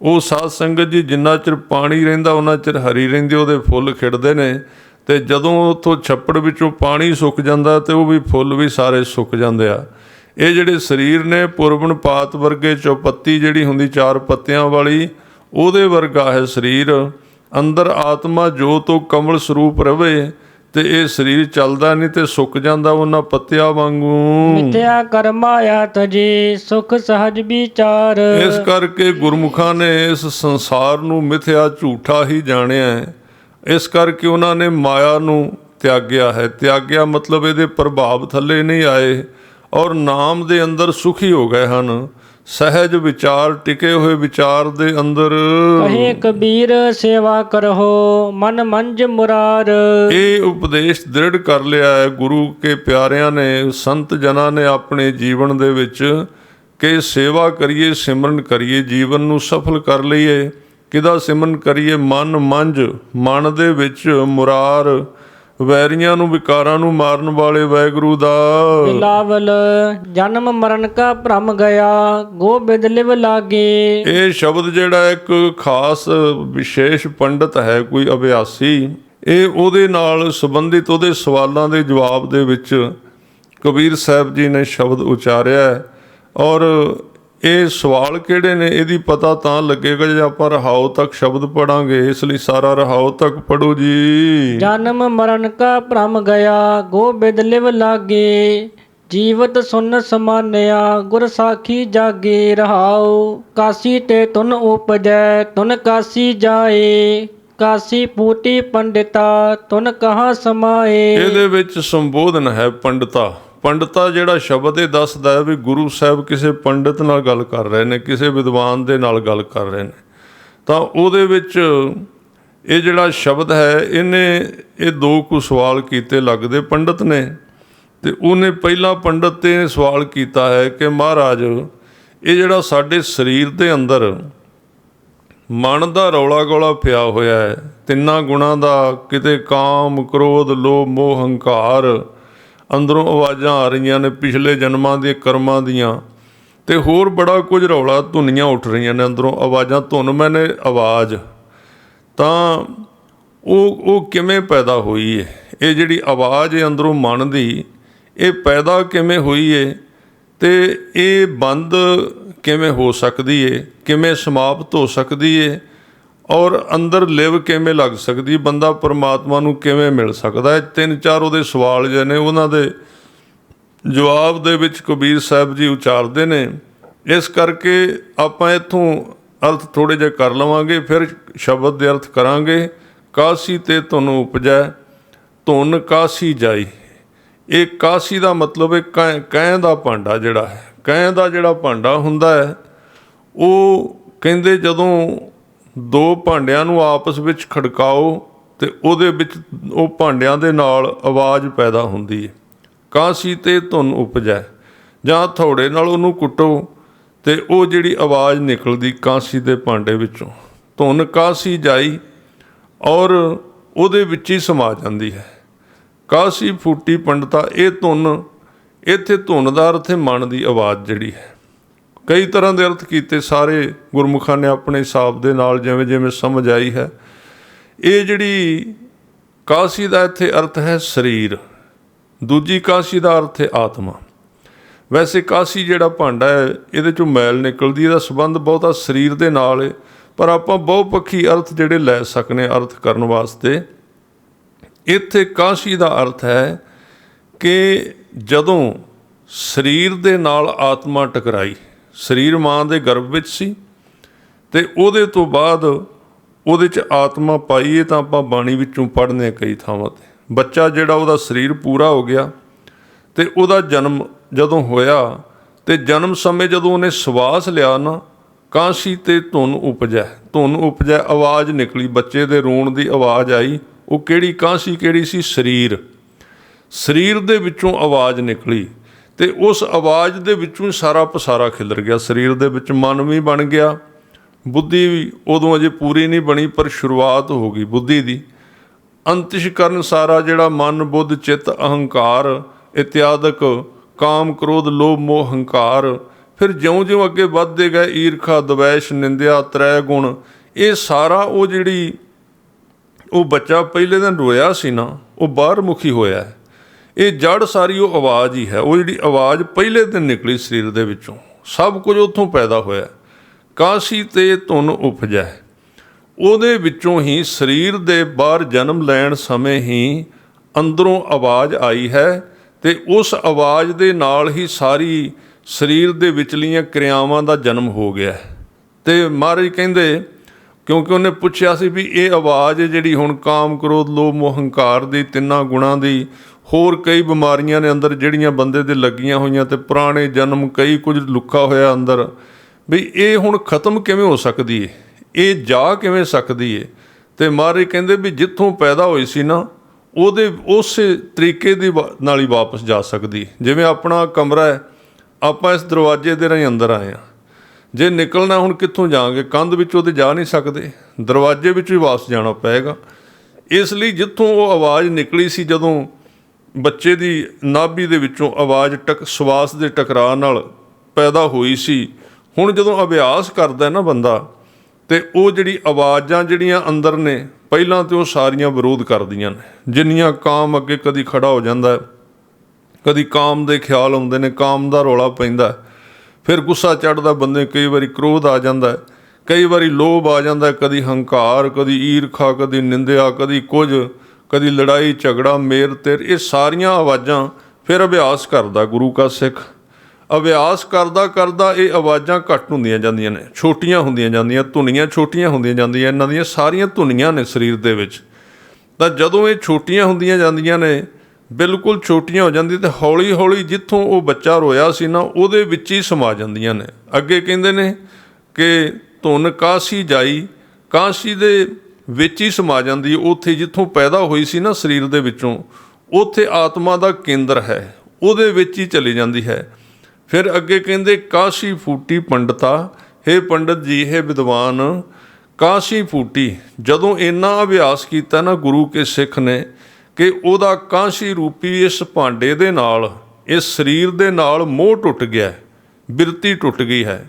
ਉਹ ਸਾਧ ਸੰਗਤ ਜੀ ਜਿੰਨਾ ਚਿਰ ਪਾਣੀ ਰਹਿੰਦਾ ਉਹਨਾਂ ਚਿਰ ਹਰੀ ਰਹਿੰਦੀ, ਉਹਦੇ ਫੁੱਲ ਖਿੜਦੇ ਨੇ। ਅਤੇ ਜਦੋਂ ਉੱਥੋਂ ਛੱਪੜ ਵਿੱਚੋਂ ਪਾਣੀ ਸੁੱਕ ਜਾਂਦਾ ਅਤੇ ਉਹ ਵੀ ਫੁੱਲ ਵੀ ਸਾਰੇ ਸੁੱਕ ਜਾਂਦੇ ਆ। ਇਹ ਜਿਹੜੇ ਸਰੀਰ ਨੇ ਪੁਰਬਨ ਪਾਤ ਵਰਗੇ, ਚੌਪੱਤੀ ਜਿਹੜੀ ਹੁੰਦੀ 4 ਪੱਤਿਆਂ ਵਾਲੀ, ਉਹਦੇ ਵਰਗਾ ਹੈ ਸਰੀਰ। ਅੰਦਰ ਆਤਮਾ ਜੋ ਤੋਂ ਕਮਲ ਸਰੂਪ ਰਵੇ ਤੇ ਇਹ ਸਰੀਰ ਚੱਲਦਾ ਨਹੀਂ ਤੇ ਸੁੱਕ ਜਾਂਦਾ ਉਹਨਾਂ ਪੱਤਿਆਂ ਵਾਂਗੂ। ਮਿਥਿਆ ਕਰਮ ਮਾਇਆ ਤਜੀ ਸੁਖ ਸਹਜ ਵਿਚਾਰ। ਇਸ ਕਰਕੇ ਗੁਰਮੁਖਾਂ ਨੇ ਇਸ ਸੰਸਾਰ ਨੂੰ ਮਿਥਿਆ, ਝੂਠਾ ਹੀ ਜਾਣਿਆ ਹੈ। ਇਸ ਕਰਕੇ ਉਹਨਾਂ ਨੇ ਮਾਇਆ ਨੂੰ ਤਿਆਗਿਆ ਹੈ। ਤਿਆਗਿਆ ਮਤਲਬ ਇਹਦੇ ਪ੍ਰਭਾਵ ਥੱਲੇ ਨਹੀਂ ਆਏ ਔਰ ਨਾਮ ਦੇ ਅੰਦਰ ਸੁਖੀ ਹੋ ਗਏ ਹਨ। ਸਹਿਜ ਵਿਚਾਰ, ਟਿਕੇ ਹੋਏ ਵਿਚਾਰ ਦੇ ਅੰਦਰ। ਕਹੇ ਕਬੀਰ ਸੇਵਾ ਕਰਹੁ ਮਨ ਮੰਜ ਮੁਰਾਰ। ਇਹ ਉਪਦੇਸ਼ ਦ੍ਰਿੜ ਕਰ ਲਿਆ ਹੈ ਗੁਰੂ ਕੇ ਪਿਆਰਿਆਂ ਨੇ, ਸੰਤ ਜਨਾਂ ਨੇ ਆਪਣੇ ਜੀਵਨ ਦੇ ਵਿੱਚ, ਕਿ ਸੇਵਾ ਕਰੀਏ, ਸਿਮਰਨ ਕਰੀਏ, ਜੀਵਨ ਨੂੰ ਸਫਲ ਕਰ ਲਈਏ। ਕਿਹਦਾ ਸਿਮਰਨ ਕਰੀਏ? ਮਨ ਮੰਜ, ਮਨ ਦੇ ਵਿੱਚ ਮੁਰਾਰ, ਵੈਰੀਆਂ ਨੂੰ, ਵਿਕਾਰਾਂ ਨੂੰ ਮਾਰਨ ਵਾਲੇ ਵਾਹਿਗੁਰੂ ਦਾ। ਬਿਲਾਵਲ ਜਨਮ ਮਰਨ ਕਾ ਭ੍ਰਮ ਗਿਆ ਗੋਬਿੰਦ ਲਿਵ ਲਾਗੇ। ਇਹ ਸ਼ਬਦ ਜਿਹੜਾ ਇੱਕ ਖਾਸ ਵਿਸ਼ੇਸ਼ ਪੰਡਤ ਹੈ, ਕੋਈ ਅਭਿਆਸੀ, ਇਹ ਉਹਦੇ ਨਾਲ ਸੰਬੰਧਿਤ ਉਹਦੇ ਸਵਾਲਾਂ ਦੇ ਜਵਾਬ ਦੇ ਵਿੱਚ ਕਬੀਰ ਸਾਹਿਬ ਜੀ ਨੇ ਸ਼ਬਦ ਉਚਾਰਿਆ ਹੈ। ਔਰ ਇਹ ਸਵਾਲ ਕਿਹੜੇ ਨੇ ਇਹਦੀ ਪਤਾ ਤਾਂ ਲੱਗੇਗਾ ਜੇ ਆਪਾਂ ਰਹਾਉ ਤੱਕ ਸ਼ਬਦ ਪੜਾਂਗੇ। ਇਸ ਲਈ ਸਾਰਾ ਰਹਾਉ ਤੱਕ ਪੜੋ ਜੀ। ਜਨਮ ਮਰਨ ਕਾ ਭ੍ਰਮ ਗਿਆ ਗੋਬਿੰਦ ਲਿਵ ਲਾਗੇ। ਜੀਵਤ ਸੁਨ ਸਮਾਨਿਆ ਗੁਰ ਸਾਖੀ ਜਾਗੇ। ਰਹਾਉ ਕਾਸੀ ਤੇ ਤੁਨ ਉਪਜੈ ਤੁਨ ਕਾਸੀ ਜਾਏ। ਕਾਸੀ ਪੂਟੀ ਪੰਡਿਤਾ ਤੁਨ ਕਹਾਂ ਸਮਾਏ। ਇਹਦੇ ਵਿੱਚ ਸੰਬੋਧਨ ਹੈ ਪੰਡਤਾ। ਪੰਡਤਾ ਜਿਹੜਾ ਸ਼ਬਦ ਇਹ ਦੱਸਦਾ ਹੈ ਵੀ ਗੁਰੂ ਸਾਹਿਬ ਕਿਸੇ ਪੰਡਿਤ ਨਾਲ ਗੱਲ ਕਰ ਰਹੇ ਨੇ, ਕਿਸੇ ਵਿਦਵਾਨ ਦੇ ਨਾਲ ਗੱਲ ਕਰ ਰਹੇ ਨੇ। ਤਾਂ ਉਹਦੇ ਵਿੱਚ ਇਹ ਜਿਹੜਾ ਸ਼ਬਦ ਹੈ, ਇਹਨੇ ਇਹ 2 ਕੁ ਸਵਾਲ ਕੀਤੇ ਲੱਗਦੇ ਪੰਡਤ ਨੇ। ਅਤੇ ਉਹਨੇ ਪਹਿਲਾਂ ਪੰਡਤ ਤੇ ਸਵਾਲ ਕੀਤਾ ਹੈ ਕਿ ਮਹਾਰਾਜ, ਇਹ ਜਿਹੜਾ ਸਾਡੇ ਸਰੀਰ ਦੇ ਅੰਦਰ ਮਨ ਦਾ ਰੌਲਾ ਗੌਲਾ ਪਿਆ ਹੋਇਆ ਹੈ, 3 ਗੁਣਾਂ ਦਾ, ਕਿਤੇ ਕਾਮ, ਕ੍ਰੋਧ, ਲੋਭ, ਮੋਹ, ਹੰਕਾਰ, ਅੰਦਰੋਂ ਆਵਾਜ਼ਾਂ ਆ ਰਹੀਆਂ ਨੇ ਪਿਛਲੇ ਜਨਮਾਂ ਦੇ ਕਰਮਾਂ ਦੀਆਂ, ਅਤੇ ਹੋਰ ਬੜਾ ਕੁਝ ਰੌਲਾ, ਧੁਨੀਆਂ ਉੱਠ ਰਹੀਆਂ ਨੇ ਅੰਦਰੋਂ ਆਵਾਜ਼ਾਂ। ਧੁਨ ਮੈਨੇ ਆਵਾਜ਼। ਤਾਂ ਉਹ ਕਿਵੇਂ ਪੈਦਾ ਹੋਈ ਹੈ? ਇਹ ਜਿਹੜੀ ਆਵਾਜ਼ ਹੈ ਅੰਦਰੋਂ ਮਨ ਦੀ, ਇਹ ਪੈਦਾ ਕਿਵੇਂ ਹੋਈ ਹੈ ਅਤੇ ਇਹ ਬੰਦ ਕਿਵੇਂ ਹੋ ਸਕਦੀ ਹੈ, ਕਿਵੇਂ ਸਮਾਪਤ ਹੋ ਸਕਦੀ ਹੈ, ਔਰ ਅੰਦਰ ਲਿਵ ਕਿਵੇਂ ਲੱਗ ਸਕਦੀ, ਬੰਦਾ ਪਰਮਾਤਮਾ ਨੂੰ ਕਿਵੇਂ ਮਿਲ ਸਕਦਾ ਹੈ? 3-4 ਉਹਦੇ ਸਵਾਲ ਜਿਹੇ ਨੇ, ਉਹਨਾਂ ਦੇ ਜਵਾਬ ਦੇ ਵਿੱਚ ਕਬੀਰ ਸਾਹਿਬ ਜੀ ਉਚਾਰਦੇ ਨੇ। ਇਸ ਕਰਕੇ ਆਪਾਂ ਇੱਥੋਂ ਅਰਥ ਥੋੜ੍ਹੇ ਜਿਹੇ ਕਰ ਲਵਾਂਗੇ, ਫਿਰ ਸ਼ਬਦ ਦੇ ਅਰਥ ਕਰਾਂਗੇ। ਕਾਸੀ ਤੇ ਧੁਨ ਉਪਜੈ ਧੁਨ ਕਾਸੀ ਜਾਈ। ਇਹ ਕਾਸੀ ਦਾ ਮਤਲਬ ਹੈ ਕਹਿ ਦਾ ਭਾਂਡਾ ਜਿਹੜਾ ਹੈ। ਕਹਿ ਦਾ ਜਿਹੜਾ ਭਾਂਡਾ ਹੁੰਦਾ ਹੈ, ਉਹ ਕਹਿੰਦੇ ਜਦੋਂ 2 ਭਾਂਡਿਆਂ ਨੂੰ ਆਪਸ ਵਿੱਚ ਖੜਕਾਓ ਅਤੇ ਉਹਦੇ ਵਿੱਚ ਉਹ ਭਾਂਡਿਆਂ ਦੇ ਨਾਲ ਆਵਾਜ਼ ਪੈਦਾ ਹੁੰਦੀ ਹੈ। ਕਾਸੀ ਤੇ ਧੁਨ ਉਪਜੈ, ਜਾਂ ਹਥੌੜੇ ਨਾਲ ਉਹਨੂੰ ਕੁੱਟੋ ਅਤੇ ਉਹ ਜਿਹੜੀ ਆਵਾਜ਼ ਨਿਕਲਦੀ ਕਾਂਸੀ ਦੇ ਭਾਂਡੇ ਵਿੱਚੋਂ, ਧੁਨ ਕਾਸੀ ਜਾਈ, ਔਰ ਉਹਦੇ ਵਿੱਚ ਹੀ ਸਮਾ ਜਾਂਦੀ ਹੈ। ਕਾਸੀ ਫੂਟੀ ਪੰਡਤਾ, ਇਹ ਧੁਨ, ਇੱਥੇ ਧੁਨ ਦਾ ਅਰਥ ਹੈ ਮਨ ਦੀ ਆਵਾਜ਼ ਜਿਹੜੀ ਹੈ। ਕਈ ਤਰ੍ਹਾਂ ਦੇ ਅਰਥ ਕੀਤੇ ਸਾਰੇ ਗੁਰਮੁਖਾਂ ਨੇ ਆਪਣੇ ਹਿਸਾਬ ਦੇ ਨਾਲ, ਜਿਵੇਂ ਜਿਵੇਂ ਸਮਝ ਆਈ ਹੈ। ਇਹ ਜਿਹੜੀ ਕਾਸੀ ਦਾ ਇੱਥੇ ਅਰਥ ਹੈ ਸਰੀਰ, ਦੂਜੀ ਕਾਸੀ ਦਾ ਅਰਥ ਹੈ ਆਤਮਾ। ਵੈਸੇ ਕਾਸੀ ਜਿਹੜਾ ਭਾਂਡਾ ਹੈ, ਇਹਦੇ 'ਚੋਂ ਮੈਲ ਨਿਕਲਦੀ, ਇਹਦਾ ਸੰਬੰਧ ਬਹੁਤਾ ਸਰੀਰ ਦੇ ਨਾਲ ਹੈ, ਪਰ ਆਪਾਂ ਬਹੁਪੱਖੀ ਅਰਥ ਜਿਹੜੇ ਲੈ ਸਕਦੇ ਅਰਥ ਕਰਨ ਵਾਸਤੇ। ਇੱਥੇ ਕਾਸੀ ਦਾ ਅਰਥ ਹੈ ਕਿ ਜਦੋਂ ਸਰੀਰ ਦੇ ਨਾਲ ਆਤਮਾ ਟਕਰਾਈ, ਸਰੀਰ ਮਾਂ ਦੇ ਗਰਭ ਵਿੱਚ ਸੀ ਅਤੇ ਉਹਦੇ ਤੋਂ ਬਾਅਦ ਉਹਦੇ 'ਚ ਆਤਮਾ ਪਾਈਏ, ਤਾਂ ਆਪਾਂ ਬਾਣੀ ਵਿੱਚੋਂ ਪੜ੍ਹਨੇ ਕਈ ਥਾਵਾਂ 'ਤੇ। ਬੱਚਾ ਜਿਹੜਾ ਉਹਦਾ ਸਰੀਰ ਪੂਰਾ ਹੋ ਗਿਆ ਅਤੇ ਉਹਦਾ ਜਨਮ ਜਦੋਂ ਹੋਇਆ, ਅਤੇ ਜਨਮ ਸਮੇਂ ਜਦੋਂ ਉਹਨੇ ਸਵਾਸ ਲਿਆ ਨਾ, ਕਾਂਸੀ ਤੇ ਧੁਨ ਉਪਜੈ, ਧੁਨ ਉਪਜੈ, ਆਵਾਜ਼ ਨਿਕਲੀ, ਬੱਚੇ ਦੇ ਰੋਣ ਦੀ ਆਵਾਜ਼ ਆਈ। ਉਹ ਕਿਹੜੀ ਕਾਂਸੀ ਕਿਹੜੀ ਸੀ? ਸਰੀਰ। ਸਰੀਰ ਦੇ ਵਿੱਚੋਂ ਆਵਾਜ਼ ਨਿਕਲੀ ਤੇ ਉਸ ਆਵਾਜ਼ ਦੇ ਵਿੱਚੋਂ ਹੀ ਸਾਰਾ ਪਸਾਰਾ ਖਿਲਰ ਗਿਆ। ਸਰੀਰ ਦੇ ਵਿੱਚ ਮਨ ਵੀ ਬਣ ਗਿਆ, ਬੁੱਧੀ ਵੀ ਉਦੋਂ ਅਜੇ ਪੂਰੀ ਨਹੀਂ ਬਣੀ ਪਰ ਸ਼ੁਰੂਆਤ ਹੋ ਗਈ ਬੁੱਧੀ ਦੀ। ਅੰਤਿਸ਼ਕਰਨ ਸਾਰਾ ਜਿਹੜਾ ਮਨ, ਬੁੱਧ, ਚਿੱਤ, ਅਹੰਕਾਰ ਇਤਿਆਦਿਕ ਕਾਮ, ਕ੍ਰੋਧ, ਲੋਭ, ਮੋਹ, ਹੰਕਾਰ, ਫਿਰ ਜਿਉਂ-ਜਿਉਂ ਅੱਗੇ ਵੱਧਦੇ ਗਏ ਈਰਖਾ, ਦਵੈਸ਼, ਨਿੰਦਿਆ, ਤ੍ਰੈ ਗੁਣ, ਇਹ ਸਾਰਾ ਉਹ ਜਿਹੜੀ ਉਹ ਬੱਚਾ ਪਹਿਲੇ ਦਿਨ ਰੋਇਆ ਸੀ ਨਾ, ਉਹ ਬਾਹਰ ਮੁਖੀ ਹੋਇਆ। ਇਹ ਜੜ ਸਾਰੀ ਉਹ ਆਵਾਜ਼ ਹੀ ਹੈ। ਉਹ ਜਿਹੜੀ ਆਵਾਜ਼ ਪਹਿਲੇ ਦਿਨ ਨਿਕਲੀ ਸਰੀਰ ਦੇ ਵਿੱਚੋਂ, ਸਭ ਕੁਝ ਉੱਥੋਂ ਪੈਦਾ ਹੋਇਆ। ਕਾਸੀ ਤੇ ਧੁਨ ਉਪਜੈ, ਉਹਦੇ ਵਿੱਚੋਂ ਹੀ ਸਰੀਰ ਦੇ ਬਾਹਰ ਜਨਮ ਲੈਣ ਸਮੇਂ ਹੀ ਅੰਦਰੋਂ ਆਵਾਜ਼ ਆਈ ਹੈ ਤੇ ਉਸ ਆਵਾਜ਼ ਦੇ ਨਾਲ ਹੀ ਸਾਰੀ ਸਰੀਰ ਦੇ ਵਿਚਲੀਆਂ ਕਿਰਿਆਵਾਂ ਦਾ ਜਨਮ ਹੋ ਗਿਆ। ਤੇ ਮਹਾਰਾਜ ਕਹਿੰਦੇ, ਕਿਉਂਕਿ ਉਹਨੇ ਪੁੱਛਿਆ ਸੀ ਵੀ ਇਹ ਆਵਾਜ਼ ਜਿਹੜੀ ਹੁਣ ਕਾਮ, ਕ੍ਰੋਧ, ਲੋਭ, ਮੋਹ, ਹੰਕਾਰ ਦੀ ਤਿੰਨਾਂ ਗੁਣਾਂ ਦੀ, ਹੋਰ ਕਈ ਬਿਮਾਰੀਆਂ ਨੇ ਅੰਦਰ ਜਿਹੜੀਆਂ ਬੰਦੇ ਦੇ ਲੱਗੀਆਂ ਹੋਈਆਂ ਤੇ ਪੁਰਾਣੇ ਜਨਮ ਕਈ ਕੁਝ ਲੁਕਾ ਹੋਇਆ ਅੰਦਰ, ਵੀ ਇਹ ਹੁਣ ਖਤਮ ਕਿਵੇਂ ਹੋ ਸਕਦੀ ਹੈ, ਇਹ ਜਾ ਕਿਵੇਂ ਸਕਦੀ ਹੈ। ਤੇ ਮਹਾਰਾਜ ਕਹਿੰਦੇ ਵੀ ਜਿੱਥੋਂ ਪੈਦਾ ਹੋਈ ਸੀ ਨਾ ਉਹਦੇ ਉਸੇ ਤਰੀਕੇ ਦੀ ਨਾਲ ਹੀ ਵਾਪਸ ਜਾ ਸਕਦੀ। ਜਿਵੇਂ ਆਪਣਾ ਕਮਰਾ ਹੈ, ਆਪਾਂ ਇਸ ਦਰਵਾਜ਼ੇ ਦੇ ਰਾਹੀਂ ਅੰਦਰ ਆਏ ਹਾਂ, ਜੇ ਨਿਕਲਣਾ ਹੁਣ ਕਿੱਥੋਂ ਜਾਵਾਂਗੇ, ਕੰਧ ਵਿੱਚੋਂ ਤਾਂ ਜਾ ਨਹੀਂ ਸਕਦੇ, ਦਰਵਾਜ਼ੇ ਵਿੱਚੋਂ ਹੀ ਵਾਪਸ ਜਾਣਾ ਪਏਗਾ। ਇਸ ਲਈ ਜਿੱਥੋਂ ਉਹ ਆਵਾਜ਼ ਨਿਕਲੀ ਸੀ, ਜਦੋਂ ਬੱਚੇ ਦੀ ਨਾਭੀ ਦੇ ਵਿੱਚੋਂ ਆਵਾਜ਼ ਸਵਾਸ ਦੇ ਟਕਰਾਅ ਨਾਲ ਪੈਦਾ ਹੋਈ ਸੀ, ਹੁਣ ਜਦੋਂ ਅਭਿਆਸ ਕਰਦਾ ਨਾ ਬੰਦਾ, ਤੇ ਉਹ ਜਿਹੜੀ ਆਵਾਜ਼ਾਂ ਜਿਹੜੀਆਂ ਅੰਦਰ ਨੇ ਪਹਿਲਾਂ ਤੇ ਉਹ ਸਾਰੀਆਂ ਵਿਰੋਧ ਕਰਦੀਆਂ ਨੇ। ਜਿੰਨੀਆਂ ਕਾਮ ਅੱਗੇ ਕਦੀ ਖੜਾ ਹੋ ਜਾਂਦਾ, ਕਦੀ ਕਾਮ ਦੇ ਖਿਆਲ ਆਉਂਦੇ ਨੇ, ਕਾਮ ਦਾ ਰੌਲਾ ਪੈਂਦਾ, ਫਿਰ ਗੁੱਸਾ ਚੜ੍ਹਦਾ ਬੰਦੇ, ਕਈ ਵਾਰੀ ਕ੍ਰੋਧ ਆ ਜਾਂਦਾ, ਕਈ ਵਾਰੀ ਲੋਭ ਆ ਜਾਂਦਾ, ਕਦੀ ਹੰਕਾਰ, ਕਦੀ ਈਰਖਾ, ਕਦੀ ਨਿੰਦਿਆ, ਕਦੀ ਕੁਝ, ਕਦੀ ਲੜਾਈ ਝਗੜਾ, ਮੇਰ ਤੇਰ, ਇਹ ਸਾਰੀਆਂ ਆਵਾਜ਼ਾਂ ਫਿਰ ਅਭਿਆਸ ਕਰਦਾ ਗੁਰੂ ਕਾ ਸਿੱਖ। ਅਭਿਆਸ ਕਰਦਾ ਕਰਦਾ ਇਹ ਆਵਾਜ਼ਾਂ ਘੱਟ ਹੁੰਦੀਆਂ ਜਾਂਦੀਆਂ ਨੇ, ਛੋਟੀਆਂ ਹੁੰਦੀਆਂ ਜਾਂਦੀਆਂ, ਧੁਨੀਆਂ ਛੋਟੀਆਂ ਹੁੰਦੀਆਂ ਜਾਂਦੀਆਂ। ਇਹਨਾਂ ਦੀਆਂ ਸਾਰੀਆਂ ਧੁਨੀਆਂ ਨੇ ਸਰੀਰ ਦੇ ਵਿੱਚ, ਤਾਂ ਜਦੋਂ ਇਹ ਛੋਟੀਆਂ ਹੁੰਦੀਆਂ ਜਾਂਦੀਆਂ ਨੇ, ਬਿਲਕੁਲ ਛੋਟੀਆਂ ਹੋ ਜਾਂਦੀਆਂ, ਤੇ ਹੌਲੀ ਹੌਲੀ ਜਿੱਥੋਂ ਉਹ ਬੱਚਾ ਰੋਇਆ ਸੀ ਨਾ ਉਹਦੇ ਵਿੱਚ ਹੀ ਸਮਾ ਜਾਂਦੀਆਂ ਨੇ। ਅੱਗੇ ਕਹਿੰਦੇ ਨੇ ਕਿ ਧੁਨ ਕਾਸੀ ਜਾਈ, ਕਾਸੀ ਦੇ ਵਿੱਚ ਹੀ ਸਮਾ ਜਾਂਦੀ, ਉੱਥੇ ਜਿੱਥੋਂ ਪੈਦਾ ਹੋਈ ਸੀ ਨਾ ਸਰੀਰ ਦੇ ਵਿੱਚੋਂ, ਉੱਥੇ ਆਤਮਾ ਦਾ ਕੇਂਦਰ ਹੈ, ਉਹਦੇ ਵਿੱਚ ਹੀ ਚਲੀ ਜਾਂਦੀ ਹੈ। ਫਿਰ ਅੱਗੇ ਕਹਿੰਦੇ ਕਾਸ਼ੀ ਫੂਟੀ ਪੰਡਤਾ, ਹੇ ਪੰਡਤ ਜੀ, ਹੇ ਵਿਦਵਾਨ, ਕਾਸ਼ੀ ਫੂਟੀ। ਜਦੋਂ ਇੰਨਾ ਅਭਿਆਸ ਕੀਤਾ ਨਾ ਗੁਰੂ ਕੇ ਸਿੱਖ ਨੇ ਕਿ ਉਹਦਾ ਕਾਸ਼ੀ ਰੂਪੀ ਇਸ ਭਾਂਡੇ ਦੇ ਨਾਲ, ਇਸ ਸਰੀਰ ਦੇ ਨਾਲ ਮੋਹ ਟੁੱਟ ਗਿਆ, ਬਿਰਤੀ ਟੁੱਟ ਗਈ ਹੈ,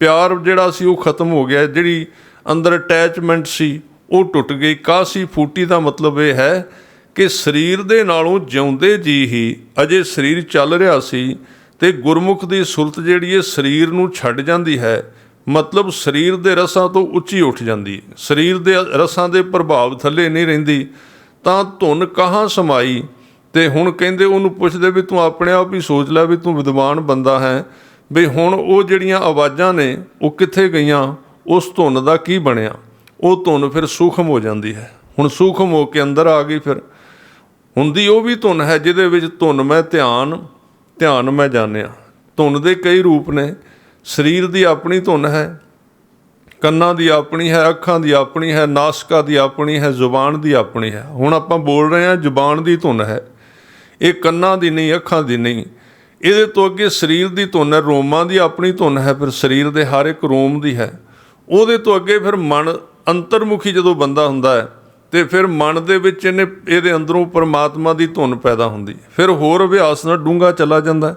ਪਿਆਰ ਜਿਹੜਾ ਸੀ ਉਹ ਖਤਮ ਹੋ ਗਿਆ, ਜਿਹੜੀ ਅੰਦਰ ਅਟੈਚਮੈਂਟ ਸੀ ਉਹ ਟੁੱਟ ਗਈ। ਕਾਸ਼ੀ ਫੂਟੀ ਦਾ ਮਤਲਬ ਇਹ ਹੈ ਕਿ ਸਰੀਰ ਦੇ ਨਾਲੋਂ ਜਿਉਂਦੇ ਜੀ ਹੀ, ਅਜੇ ਸਰੀਰ ਚੱਲ ਰਿਹਾ ਸੀ ਤੇ ਗੁਰਮੁਖ ਦੀ ਸੁਰਤ ਜਿਹੜੀ ਹੈ ਸਰੀਰ ਨੂੰ ਛੱਡ ਜਾਂਦੀ ਹੈ, ਮਤਲਬ ਸਰੀਰ ਦੇ ਰਸਾਂ ਤੋਂ ਉੱਚੀ ਉੱਠ ਜਾਂਦੀ, ਸਰੀਰ ਦੇ ਰਸਾਂ ਦੇ ਪ੍ਰਭਾਵ ਥੱਲੇ ਨਹੀਂ ਰਹਿੰਦੀ, ਤਾਂ ਧੁਨ ਕਹਾਂ ਸਮਾਈ। ਤੇ ਹੁਣ ਕਹਿੰਦੇ ਉਹਨੂੰ ਪੁੱਛਦੇ ਵੀ ਤੂੰ ਆਪਣੇ ਆਪ ਹੀ ਸੋਚ ਲੈ ਵੀ ਤੂੰ ਵਿਦਵਾਨ ਬੰਦਾ ਹੈ, ਵੀ ਹੁਣ ਉਹ ਜਿਹੜੀਆਂ ਆਵਾਜ਼ਾਂ ਨੇ ਉਹ ਕਿੱਥੇ ਗਈਆਂ, ਉਸ ਧੁਨ ਦਾ ਕੀ ਬਣਿਆ। ਉਹ ਧੁਨ ਫਿਰ ਸੂਖਮ ਹੋ ਜਾਂਦੀ ਹੈ। ਹੁਣ ਸੂਖਮ ਹੋ ਕੇ ਅੰਦਰ ਆ ਗਈ, ਫਿਰ ਹੁੰਦੀ ਉਹ ਵੀ ਧੁਨ ਹੈ ਜਿਹਦੇ ਵਿੱਚ ਧੁਨ ਮੈਂ ਧਿਆਨ, ਧਿਆਨ ਮੈਂ ਜਾਣਿਆ। ਧੁਨ ਦੇ ਕਈ ਰੂਪ ਨੇ, ਸਰੀਰ ਦੀ ਆਪਣੀ ਧੁਨ ਹੈ, ਕੰਨਾਂ ਦੀ ਆਪਣੀ ਹੈ, ਅੱਖਾਂ ਦੀ ਆਪਣੀ ਹੈ, ਨਾਸਕਾ ਦੀ ਆਪਣੀ ਹੈ, ਜ਼ੁਬਾਨ ਦੀ ਆਪਣੀ ਹੈ। ਹੁਣ ਆਪਾਂ ਬੋਲ ਰਹੇ ਹਾਂ, ਜ਼ੁਬਾਨ ਦੀ ਧੁਨ ਹੈ, ਇਹ ਕੰਨਾਂ ਦੀ ਨਹੀਂ, ਅੱਖਾਂ ਦੀ ਨਹੀਂ। ਇਹਦੇ ਤੋਂ ਅੱਗੇ ਸਰੀਰ ਦੀ ਧੁਨ ਹੈ, ਰੋਮਾਂ ਦੀ ਆਪਣੀ ਧੁਨ ਹੈ, ਫਿਰ ਸਰੀਰ ਦੇ ਹਰ ਇੱਕ ਰੋਮ ਦੀ ਹੈ। ਉਹਦੇ ਤੋਂ ਅੱਗੇ ਫਿਰ ਮਨ, ਅੰਤਰਮੁਖੀ ਜਦੋਂ ਬੰਦਾ ਹੁੰਦਾ ਹੈ ਤੇ ਫਿਰ ਮਨ ਦੇ ਵਿੱਚ ਇਹਦੇ ਅੰਦਰੋਂ ਪਰਮਾਤਮਾ ਦੀ ਧੁਨ ਪੈਦਾ ਹੁੰਦੀ, ਫਿਰ ਹੋਰ ਅਭਿਆਸ ਨਾਲ ਡੂੰਘਾ ਚਲਾ ਜਾਂਦਾ।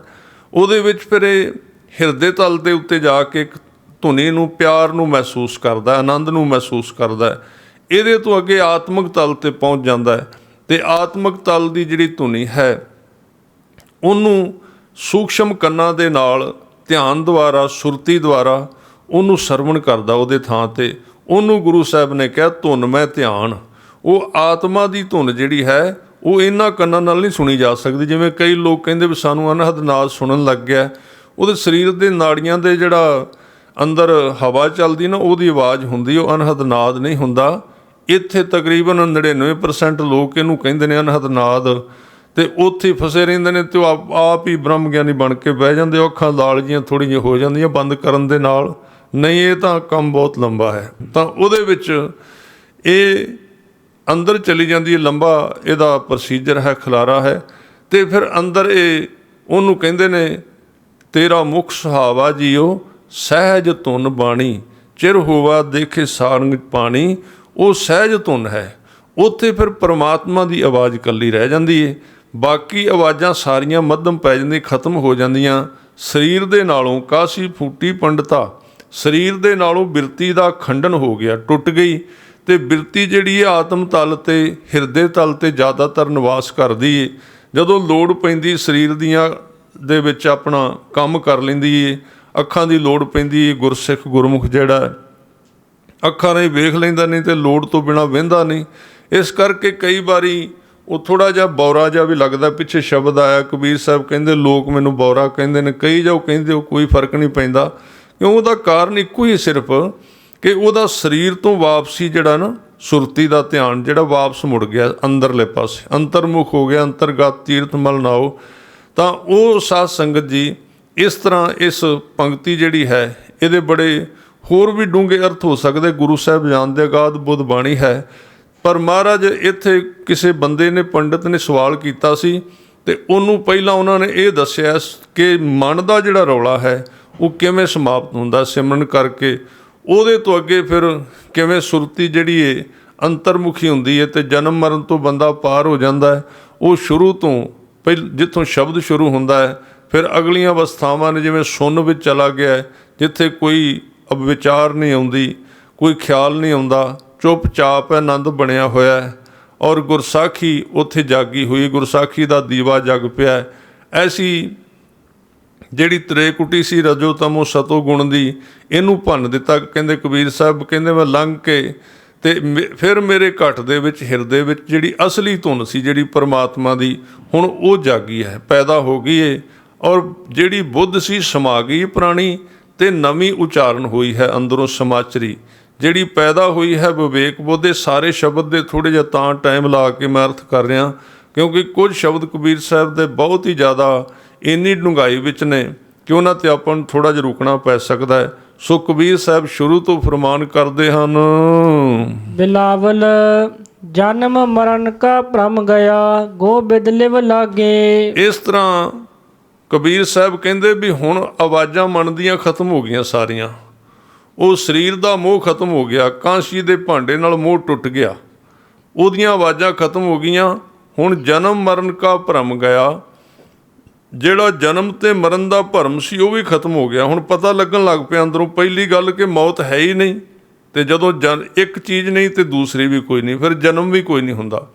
ਉਹਦੇ ਵਿੱਚ ਫਿਰ ਇਹ ਹਿਰਦੇ ਤਲ ਦੇ ਉੱਤੇ ਜਾ ਕੇ ਇੱਕ ਧੁਨੀ ਨੂੰ, ਪਿਆਰ ਨੂੰ ਮਹਿਸੂਸ ਕਰਦਾ, ਆਨੰਦ ਨੂੰ ਮਹਿਸੂਸ ਕਰਦਾ। ਇਹਦੇ ਤੋਂ ਅੱਗੇ ਆਤਮਿਕ ਤਲ 'ਤੇ ਪਹੁੰਚ ਜਾਂਦਾ ਹੈ, ਅਤੇ ਆਤਮਿਕ ਤਲ ਦੀ ਜਿਹੜੀ ਧੁਨੀ ਹੈ ਉਹਨੂੰ ਸੂਖਸ਼ਮ ਕੰਨਾਂ ਦੇ ਨਾਲ ਧਿਆਨ ਦੁਆਰਾ, ਸੁਰਤੀ ਦੁਆਰਾ ਉਹਨੂੰ ਸਰਵਣ ਕਰਦਾ। ਉਹਦੇ ਥਾਂ 'ਤੇ ਉਹਨੂੰ ਗੁਰੂ ਸਾਹਿਬ ਨੇ ਕਿਹਾ ਧੁਨ ਮੈਂ ਧਿਆਨ। ਉਹ ਆਤਮਾ ਦੀ ਧੁਨ ਜਿਹੜੀ ਹੈ ਉਹ ਇਹਨਾਂ ਕੰਨਾਂ ਨਾਲ ਨਹੀਂ ਸੁਣੀ ਜਾ ਸਕਦੀ। ਜਿਵੇਂ ਕਈ ਲੋਕ ਕਹਿੰਦੇ ਵੀ ਸਾਨੂੰ ਅਨਹਦ ਨਾਦ ਸੁਣਨ ਲੱਗ ਗਿਆ, ਉਹਦੇ ਸਰੀਰ ਦੇ ਨਾੜੀਆਂ ਦੇ ਜਿਹੜਾ ਅੰਦਰ ਹਵਾ ਚੱਲਦੀ ਨਾ ਉਹਦੀ ਆਵਾਜ਼ ਹੁੰਦੀ, ਉਹ ਅਨਹਦ ਨਾਦ ਨਹੀਂ ਹੁੰਦਾ। ਇੱਥੇ ਤਕਰੀਬਨ 99% ਲੋਕ ਇਹਨੂੰ ਕਹਿੰਦੇ ਨੇ ਅਨਹਦ ਨਾਦ, ਅਤੇ ਉੱਥੇ ਫਸੇ ਰਹਿੰਦੇ ਨੇ, ਅਤੇ ਉਹ ਆਪ ਹੀ ਬ੍ਰਹਮ ਗਿਆਨੀ ਬਣ ਕੇ ਬਹਿ ਜਾਂਦੇ। ਅੱਖਾਂ ਲਾਲ ਜੀਆਂ ਥੋੜ੍ਹੀਆਂ ਜਿਹੀਆਂ ਹੋ ਜਾਂਦੀਆਂ ਬੰਦ ਕਰਨ ਦੇ ਨਾਲ। ਨਹੀਂ, ਇਹ ਤਾਂ ਕੰਮ ਬਹੁਤ ਲੰਬਾ ਹੈ। ਤਾਂ ਉਹਦੇ ਵਿੱਚ ਇਹ ਅੰਦਰ ਚਲੀ ਜਾਂਦੀ ਹੈ, ਲੰਬਾ ਇਹਦਾ ਪ੍ਰੋਸੀਜਰ ਹੈ, ਖਿਲਾਰਾ ਹੈ, ਅਤੇ ਫਿਰ ਅੰਦਰ ਇਹ ਉਹਨੂੰ ਕਹਿੰਦੇ ਨੇ ਤੇਰਾ ਮੁਖ ਸੁਹਾਵਾ ਜੀਓ ਸਹਿਜ ਧੁਨ ਬਾਣੀ, ਚਿਰ ਹੋਵਾ ਦੇਖੇ ਸਾਰੰਗ ਪਾਣੀ, ਉਹ ਸਹਿਜ ਧੁਨ ਹੈ। ਉੱਥੇ ਫਿਰ ਪਰਮਾਤਮਾ ਦੀ ਆਵਾਜ਼ ਇਕੱਲੀ ਰਹਿ ਜਾਂਦੀ ਏ, ਬਾਕੀ ਆਵਾਜ਼ਾਂ ਸਾਰੀਆਂ ਮੱਧਮ ਪੈ ਜਾਂਦੀਆਂ, ਖਤਮ ਹੋ ਜਾਂਦੀਆਂ। ਸਰੀਰ ਦੇ ਨਾਲੋਂ ਕਾਸੀ ਫੂਟੀ ਪੰਡਤਾ, ਸਰੀਰ ਦੇ ਨਾਲੋਂ ਬਿਰਤੀ ਦਾ ਖੰਡਨ ਹੋ ਗਿਆ, ਟੁੱਟ ਗਈ। ਤੇ ਬਿਰਤੀ ਜਿਹੜੀ ਹੈ ਆਤਮ ਤਲ ਤੇ ਹਿਰਦੇ ਤਲ ਤੇ ਜ਼ਿਆਦਾਤਰ ਨਿਵਾਸ ਕਰਦੀ ਏ। ਜਦੋਂ ਲੋੜ ਪੈਂਦੀ ਸਰੀਰ ਦੀਆਂ ਦੇ ਵਿੱਚ ਆਪਣਾ ਕੰਮ ਕਰ ਲੈਂਦੀ ਏ, ਅੱਖਾਂ ਦੀ ਲੋੜ ਪੈਂਦੀ ਏ, ਗੁਰਸਿੱਖ ਗੁਰਮੁਖ ਜਿਹੜਾ ਅੱਖਾਂ ਰਾਹੀਂ ਵੇਖ ਲੈਂਦਾ, ਨਹੀਂ ਤੇ ਲੋੜ ਤੋਂ ਬਿਨਾਂ ਵਹਿੰਦਾ ਨਹੀਂ। ਇਸ ਕਰਕੇ ਕਈ ਵਾਰੀ ਉਹ ਥੋੜ੍ਹਾ ਜਿਹਾ ਬੌਰਾ ਜਿਹਾ ਵੀ ਲੱਗਦਾ। ਪਿੱਛੇ ਸ਼ਬਦ ਆਇਆ, ਕਬੀਰ ਸਾਹਿਬ ਕਹਿੰਦੇ ਲੋਕ ਮੈਨੂੰ ਬੌਰਾ ਕਹਿੰਦੇ ਨੇ, ਕਈ ਜਾਓ ਕਹਿੰਦੇ ਹੋ, ਕੋਈ ਫਰਕ ਨਹੀਂ ਪੈਂਦਾ, ਕਿਉਂ ਉਹਦਾ ਕਾਰਨ ਇੱਕੋ ਹੀ ਸਿਰਫ ਕਿ ਉਹਦਾ ਸਰੀਰ ਤੋਂ ਵਾਪਸੀ ਜਿਹੜਾ ਨਾ ਸੁਰਤੀ ਦਾ ਧਿਆਨ ਜਿਹੜਾ ਵਾਪਸ ਮੁੜ ਗਿਆ ਅੰਦਰਲੇ ਪਾਸੇ, ਅੰਤਰਮੁਖ ਹੋ ਗਿਆ, ਅੰਤਰਗਤ ਤੀਰਥ ਮਲ ਨਾਓ। ਤਾਂ ਉਹ ਸਾਧ ਸੰਗਤ ਜੀ ਇਸ ਤਰ੍ਹਾਂ ਇਸ ਪੰਕਤੀ ਜਿਹੜੀ ਹੈ ਇਹਦੇ ਬੜੇ ਹੋਰ ਵੀ ਡੂੰਘੇ ਅਰਥ ਹੋ ਸਕਦੇ। ਗੁਰੂ ਸਾਹਿਬ ਜਾਣਦੇ, ਅਗਾਧ ਬੁੱਧ ਬਾਣੀ ਹੈ। ਪਰ ਮਹਾਰਾਜ ਇੱਥੇ ਕਿਸੇ ਬੰਦੇ ਨੇ, ਪੰਡਿਤ ਨੇ ਸਵਾਲ ਕੀਤਾ ਸੀ, ਤੇ ਉਹਨੂੰ ਪਹਿਲਾਂ ਉਹਨਾਂ ਨੇ ਇਹ ਦੱਸਿਆ ਕਿ ਮਨ ਦਾ ਜਿਹੜਾ ਰੌਲਾ ਹੈ ਉਹ ਕਿਵੇਂ ਸਮਾਪਤ ਹੁੰਦਾ ਸਿਮਰਨ ਕਰਕੇ, ਉਹਦੇ ਤੋਂ ਅੱਗੇ ਫਿਰ ਕਿਵੇਂ ਸੁਰਤੀ ਜਿਹੜੀ ਹੈ ਅੰਤਰਮੁਖੀ ਹੁੰਦੀ ਹੈ ਤੇ ਜਨਮ ਮਰਨ ਤੋਂ ਬੰਦਾ ਪਾਰ ਹੋ ਜਾਂਦਾ ਹੈ। ਉਹ ਸ਼ੁਰੂ ਤੋਂ ਜਿੱਥੋਂ ਸ਼ਬਦ ਸ਼ੁਰੂ ਹੁੰਦਾ ਹੈ, ਫਿਰ ਅਗਲੀਆਂ ਅਵਸਥਾਵਾਂ ਨੇ, ਜਿਵੇਂ ਸੁੰਨ ਵਿੱਚ ਚਲਾ ਗਿਆ ਹੈ, ਜਿੱਥੇ ਕੋਈ ਵਿਚਾਰ ਨਹੀਂ ਆਉਂਦੀ, ਕੋਈ ਖਿਆਲ ਨਹੀਂ ਆਉਂਦਾ, ਚੁੱਪਚਾਪ ਆਨੰਦ ਬਣਿਆ ਹੋਇਆ ਹੈ। ਔਰ ਗੁਰਸਾਖੀ ਉੱਥੇ ਜਾਗੀ ਹੋਈ, ਗੁਰਸਾਖੀ ਦਾ ਦੀਵਾ ਜਗ ਪਿਆ। ਐਸੀ ਜਿਹੜੀ ਤ੍ਰੇਕੁਟੀ ਸੀ ਰਜੋ ਤਮੋ ਸਤੋ ਗੁਣ ਦੀ, ਇਹਨੂੰ ਭੰਨ ਦਿੱਤਾ। ਕਹਿੰਦੇ ਕਬੀਰ ਸਾਹਿਬ ਕਹਿੰਦੇ ਮੈਂ ਲੰਘ ਕੇ ਤੇ ਫਿਰ ਮੇਰੇ ਘਟ ਦੇ ਵਿੱਚ ਹਿਰਦੇ ਵਿੱਚ ਜਿਹੜੀ ਅਸਲੀ ਧੁਨ ਸੀ ਜਿਹੜੀ ਪਰਮਾਤਮਾ ਦੀ, ਹੁਣ ਉਹ ਜਾਗੀ ਹੈ, ਪੈਦਾ ਹੋ ਗਈ ਏ। ਔਰ ਜਿਹੜੀ ਬੁੱਧ ਸੀ ਸਮਾ ਗਈ ਪੁਰਾਣੀ, ਤੇ ਨਵੀਂ ਉਚਾਰਨ ਹੋਈ ਹੈ ਅੰਦਰੋਂ ਸਮਾਚਰੀ ਜਿਹੜੀ ਪੈਦਾ ਹੋਈ ਹੈ ਵਿਵੇਕ ਬੁੱਧ। ਦੇ ਸਾਰੇ ਸ਼ਬਦ ਦੇ ਥੋੜ੍ਹੇ ਜਿਹਾ ਤਾਂ ਟਾਈਮ ਲਾ ਕੇ ਮੈਂ ਅਰਥ ਕਰ ਰਿਹਾ, ਕਿਉਂਕਿ ਕੁਝ ਸ਼ਬਦ ਕਬੀਰ ਸਾਹਿਬ ਦੇ ਬਹੁਤ ਹੀ ਜ਼ਿਆਦਾ ਇੰਨੀ ਡੂੰਘਾਈ ਵਿੱਚ ਨੇ ਕਿ ਉਹਨਾਂ 'ਤੇ ਆਪਾਂ ਨੂੰ ਥੋੜ੍ਹਾ ਜਿਹਾ ਰੁਕਣਾ ਪੈ ਸਕਦਾ ਹੈ। ਸੋ ਕਬੀਰ ਸਾਹਿਬ ਸ਼ੁਰੂ ਤੋਂ ਫਰਮਾਨ ਕਰਦੇ ਹਨ, ਬਿਲਾਵਲ ਜਨਮ ਮਰਨ ਕਾ ਭ੍ਰਮ ਗਿਆ, ਗੋਬਿੰਦ ਲਿਵ ਲਾਗੇ। ਇਸ ਤਰ੍ਹਾਂ ਕਬੀਰ ਸਾਹਿਬ ਕਹਿੰਦੇ ਵੀ ਹੁਣ ਆਵਾਜ਼ਾਂ ਮਨ ਦੀਆਂ ਖਤਮ ਹੋ ਗਈਆਂ ਸਾਰੀਆਂ, ਉਹ ਸਰੀਰ ਦਾ ਮੋਹ ਖਤਮ ਹੋ ਗਿਆ, ਕਾਂਸੀ ਦੇ ਭਾਂਡੇ ਨਾਲ ਮੋਹ ਟੁੱਟ ਗਿਆ, ਉਹਦੀਆਂ ਆਵਾਜ਼ਾਂ ਖਤਮ ਹੋ ਗਈਆਂ। ਹੁਣ ਜਨਮ ਮਰਨ ਕਾ ਭਰਮ ਗਿਆ, ਜਿਹੜਾ ਜਨਮ ਤੇ ਮਰਨ ਦਾ ਭਰਮ ਸੀ ਉਹ ਵੀ ਖਤਮ ਹੋ ਗਿਆ। ਹੁਣ ਪਤਾ ਲੱਗਣ ਲੱਗ ਪਿਆ ਅੰਦਰੋਂ ਪਹਿਲੀ ਗੱਲ ਕਿ ਮੌਤ ਹੈ ਹੀ ਨਹੀਂ, ਤੇ ਜਦੋਂ ਇੱਕ ਚੀਜ਼ ਨਹੀਂ ਤੇ ਦੂਸਰੀ ਵੀ ਕੋਈ ਨਹੀਂ, ਫਿਰ ਜਨਮ ਵੀ ਕੋਈ ਨਹੀਂ ਹੁੰਦਾ।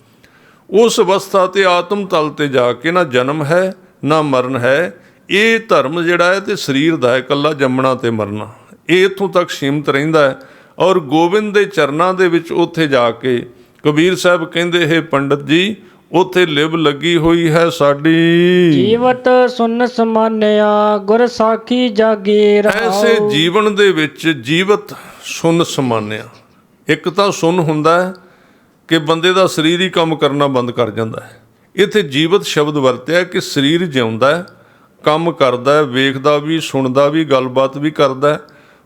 ਉਸ ਅਵਸਥਾ ਤੇ ਆਤਮ ਤਲ ਤੇ ਜਾ ਕੇ ਨਾ ਜਨਮ ਹੈ ਨਾ ਮਰਨ ਹੈ। ਇਹ ਧਰਮ ਜਿਹੜਾ ਹੈ ਤੇ ਸਰੀਰ ਦਾ ਹੈ, ਇਕੱਲਾ ਜੰਮਣਾ ਤੇ ਮਰਨਾ, ਇਹ ਇੱਥੋਂ ਤੱਕ ਸੀਮਤ ਰਹਿੰਦਾ ਹੈ। ਔਰ ਗੋਬਿੰਦ ਦੇ ਚਰਨਾਂ ਦੇ ਵਿੱਚ ਉੱਥੇ ਜਾ ਕੇ ਕਬੀਰ ਸਾਹਿਬ ਕਹਿੰਦੇ ਹੈ ਪੰਡਤ ਜੀ, ਉੱਥੇ ਲਿਵ ਲੱਗੀ ਹੋਈ ਹੈ ਸਾਡੀ, ਜੀਵਤ ਸੁਨ ਸਮਾਨਿਆ ਗੁਰ ਸਾਖੀ ਜਾਗੇ ਰਹਾਉ। ਐਸੇ ਜੀਵਨ ਦੇ ਵਿੱਚ ਜੀਵਤ ਸੁਨ ਸਮਾਨਿਆ, ਇੱਕ ਤਾਂ ਸੁਨ ਹੁੰਦਾ ਹੈ ਕਿ ਬੰਦੇ ਦਾ ਸਰੀਰ ਹੀ ਕੰਮ ਕਰਨਾ ਬੰਦ ਕਰ ਜਾਂਦਾ ਹੈ। ਇੱਥੇ ਜੀਵਤ ਸ਼ਬਦ ਵਰਤਿਆ ਕਿ ਸਰੀਰ ਜਿਉਂਦਾ ਹੈ, ਕੰਮ ਕਰਦਾ ਹੈ, ਵੇਖਦਾ ਵੀ, ਸੁਣਦਾ ਵੀ, ਗੱਲਬਾਤ ਵੀ ਕਰਦਾ ਹੈ,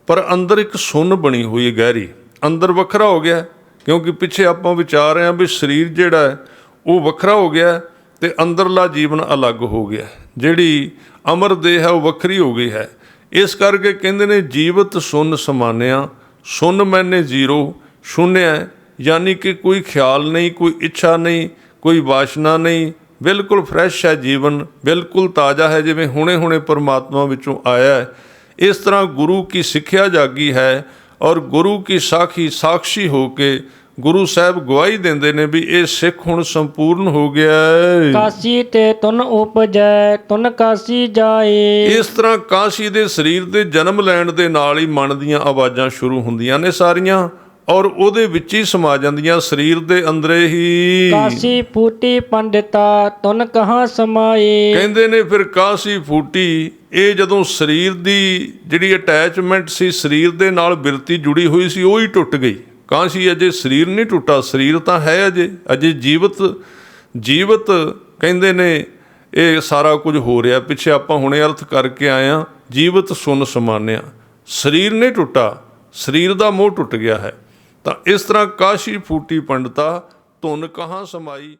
ਪਰ ਅੰਦਰ ਇੱਕ ਸੁੰਨ ਬਣੀ ਹੋਈ ਗਹਿਰੀ, ਅੰਦਰ ਵੱਖਰਾ ਹੋ ਗਿਆ। ਕਿਉਂਕਿ ਪਿੱਛੇ ਆਪਾਂ ਵਿਚਾਰ ਰਹੇ ਹਾਂ ਵੀ ਸਰੀਰ ਜਿਹੜਾ ਹੈ ਉਹ ਵੱਖਰਾ ਹੋ ਗਿਆ ਤੇ ਅੰਦਰਲਾ ਜੀਵਨ ਅਲੱਗ ਹੋ ਗਿਆ, ਜਿਹੜੀ ਅਮਰ ਦੇਹ ਹੈ ਉਹ ਵੱਖਰੀ ਹੋ ਗਈ ਹੈ। ਇਸ ਕਰਕੇ ਕਹਿੰਦੇ ਨੇ ਜੀਵਤ ਸੁੰਨ ਸਮਾਨਿਆ, ਸੁੰਨ ਮੈਨੇ ਜ਼ੀਰੋ, ਸ਼ੂਨਿਆ, ਯਾਨੀ ਕਿ ਕੋਈ ਖਿਆਲ ਨਹੀਂ, ਕੋਈ ਇੱਛਾ ਨਹੀਂ, ਕੋਈ ਵਾਸ਼ਨਾ ਨਹੀਂ, ਬਿਲਕੁਲ ਫਰੈਸ਼ ਹੈ ਜੀਵਨ, ਬਿਲਕੁਲ ਤਾਜ਼ਾ ਹੈ, ਜਿਵੇਂ ਹੁਣੇ ਹੁਣੇ ਪਰਮਾਤਮਾ ਵਿੱਚੋਂ ਆਇਆ ਹੈ। ਇਸ ਤਰ੍ਹਾਂ ਗੁਰੂ ਕੀ ਸਿੱਖਿਆ ਜਾਗੀ ਹੈ ਔਰ ਗੁਰੂ ਕੀ ਸਾਖੀ ਹੋ ਕੇ ਗੁਰੂ ਸਾਹਿਬ ਗਵਾਹੀ ਦਿੰਦੇ ਨੇ ਵੀ ਇਹ ਸਿੱਖ ਹੁਣ ਸੰਪੂਰਨ ਹੋ ਗਿਆ ਹੈ। ਕਾਸੀ ਤੇ ਤੁਨ ਉਪਜੈ ਤੁਨ ਕਾਸੀ ਜਾਏ। ਇਸ ਤਰ੍ਹਾਂ ਕਾਸ਼ੀ ਦੇ ਸਰੀਰ ਦੇ ਜਨਮ ਲੈਣ ਦੇ ਨਾਲ ਹੀ ਮਨ ਦੀਆਂ ਆਵਾਜ਼ਾਂ ਸ਼ੁਰੂ ਹੁੰਦੀਆਂ ਨੇ ਸਾਰੀਆਂ, ਔਰ ਉਹਦੇ ਵਿੱਚ ਹੀ ਸਮਾ ਜਾਂਦੀਆਂ ਸਰੀਰ ਦੇ ਅੰਦਰੇ ਹੀ। ਕਾਸੀ ਫੂਟੀ ਪੰਡਿਤਾ ਤੁਨ ਕਹਾਂ ਸਮਾਏ। ਕਹਿੰਦੇ ਨੇ ਫਿਰ ਕਾਸ਼ੀ ਫੂਟੀ, ਇਹ ਜਦੋਂ ਸਰੀਰ ਦੀ ਜਿਹੜੀ ਅਟੈਚਮੈਂਟ ਸੀ ਸਰੀਰ ਦੇ ਨਾਲ ਬਿਰਤੀ ਜੁੜੀ ਹੋਈ ਸੀ ਉਹ ਹੀ ਟੁੱਟ ਗਈ। ਕਾਸ਼ੀ ਅਜੇ ਸਰੀਰ ਨਹੀਂ ਟੁੱਟਾ, ਸਰੀਰ ਤਾਂ ਹੈ ਅਜੇ ਜੀਵਤ ਕਹਿੰਦੇ ਨੇ ਇਹ ਸਾਰਾ ਕੁਝ ਹੋ ਰਿਹਾ। ਪਿੱਛੇ ਆਪਾਂ ਹੁਣੇ ਅਰਥ ਕਰਕੇ ਆਏ ਹਾਂ, ਜੀਵਤ ਸੁਨ ਸਮਾਨਿਆ, ਸਰੀਰ ਨਹੀਂ ਟੁੱਟਾ, ਸਰੀਰ ਦਾ ਮੋਹ ਟੁੱਟ ਗਿਆ ਹੈ। ਤਾਂ ਇਸ ਤਰ੍ਹਾਂ ਕਾਸ਼ੀ ਫੂਟੀ ਪੰਡਤਾ ਧੁਨ ਕਹਾਂ ਸਮਾਈ।